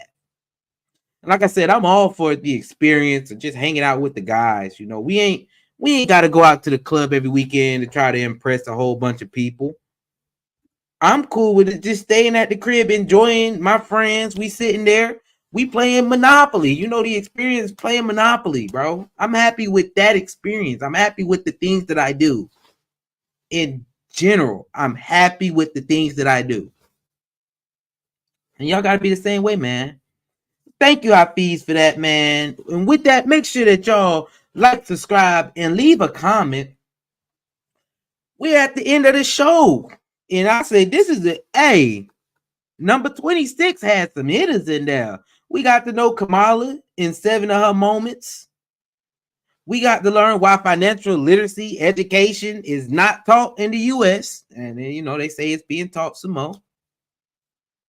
Like I said, I'm all for the experience of just hanging out with the guys. We ain't got to go out to the club every weekend to try to impress a whole bunch of people. I'm cool with it, just staying at the crib, enjoying my friends. We sitting there, we playing Monopoly. The experience playing Monopoly, bro. I'm happy with that experience. I'm happy with the things that I do. In general, I'm happy with the things that I do. And y'all got to be the same way, man. Thank you, Hafiz, for that, man. And with that, make sure that y'all like, subscribe, and leave a comment. We're at the end of the show. And I say, this is number 26 had some hitters in there. We got to know Kamala in 7 of her moments. We got to learn why financial literacy education is not taught in the U.S. And then, they say it's being taught some more.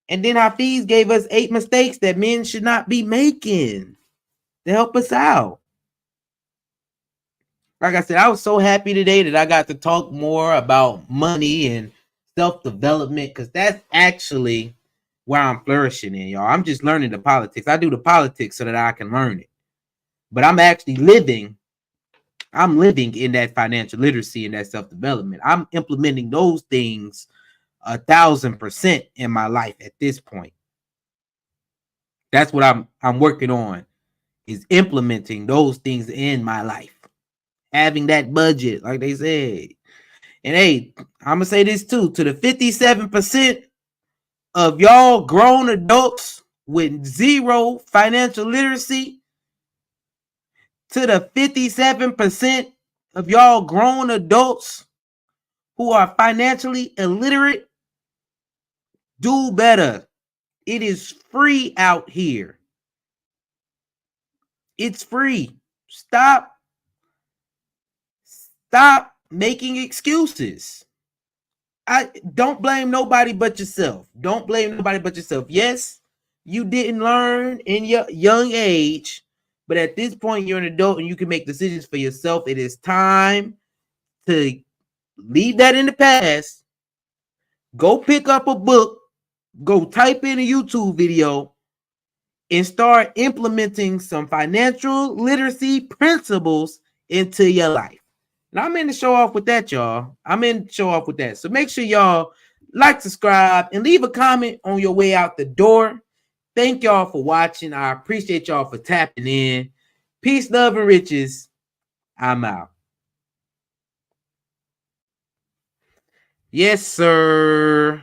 And then Hafiz gave us 8 mistakes that men should not be making to help us out. Like I said, I was so happy today that I got to talk more about money and self-development, because that's actually where I'm flourishing in, y'all. I'm just learning the politics. I do the politics so that I can learn it. But I'm actually living in that financial literacy and that self-development. I'm implementing those things 1,000% in my life at this point. That's what I'm working on, is implementing those things in my life. Having that budget, like they said. And hey, I'm gonna say this too, to the 57% of y'all grown adults with 0 financial literacy, to the 57% of y'all grown adults who are financially illiterate, do better. It is free out here. It's free. Stop Stop making excuses. I don't blame nobody but yourself. Don't blame nobody but yourself. Yes, you didn't learn in your young age, but at this point, you're an adult and you can make decisions for yourself. It is time to leave that in the past. Go pick up a book, go type in a YouTube video, and start implementing some financial literacy principles into your life. And I'm in to show off with that, y'all. I'm in to show off with that. So make sure y'all like, subscribe, and leave a comment on your way out the door. Thank y'all for watching. I appreciate y'all for tapping in. Peace, love, and riches. I'm out. Yes, sir.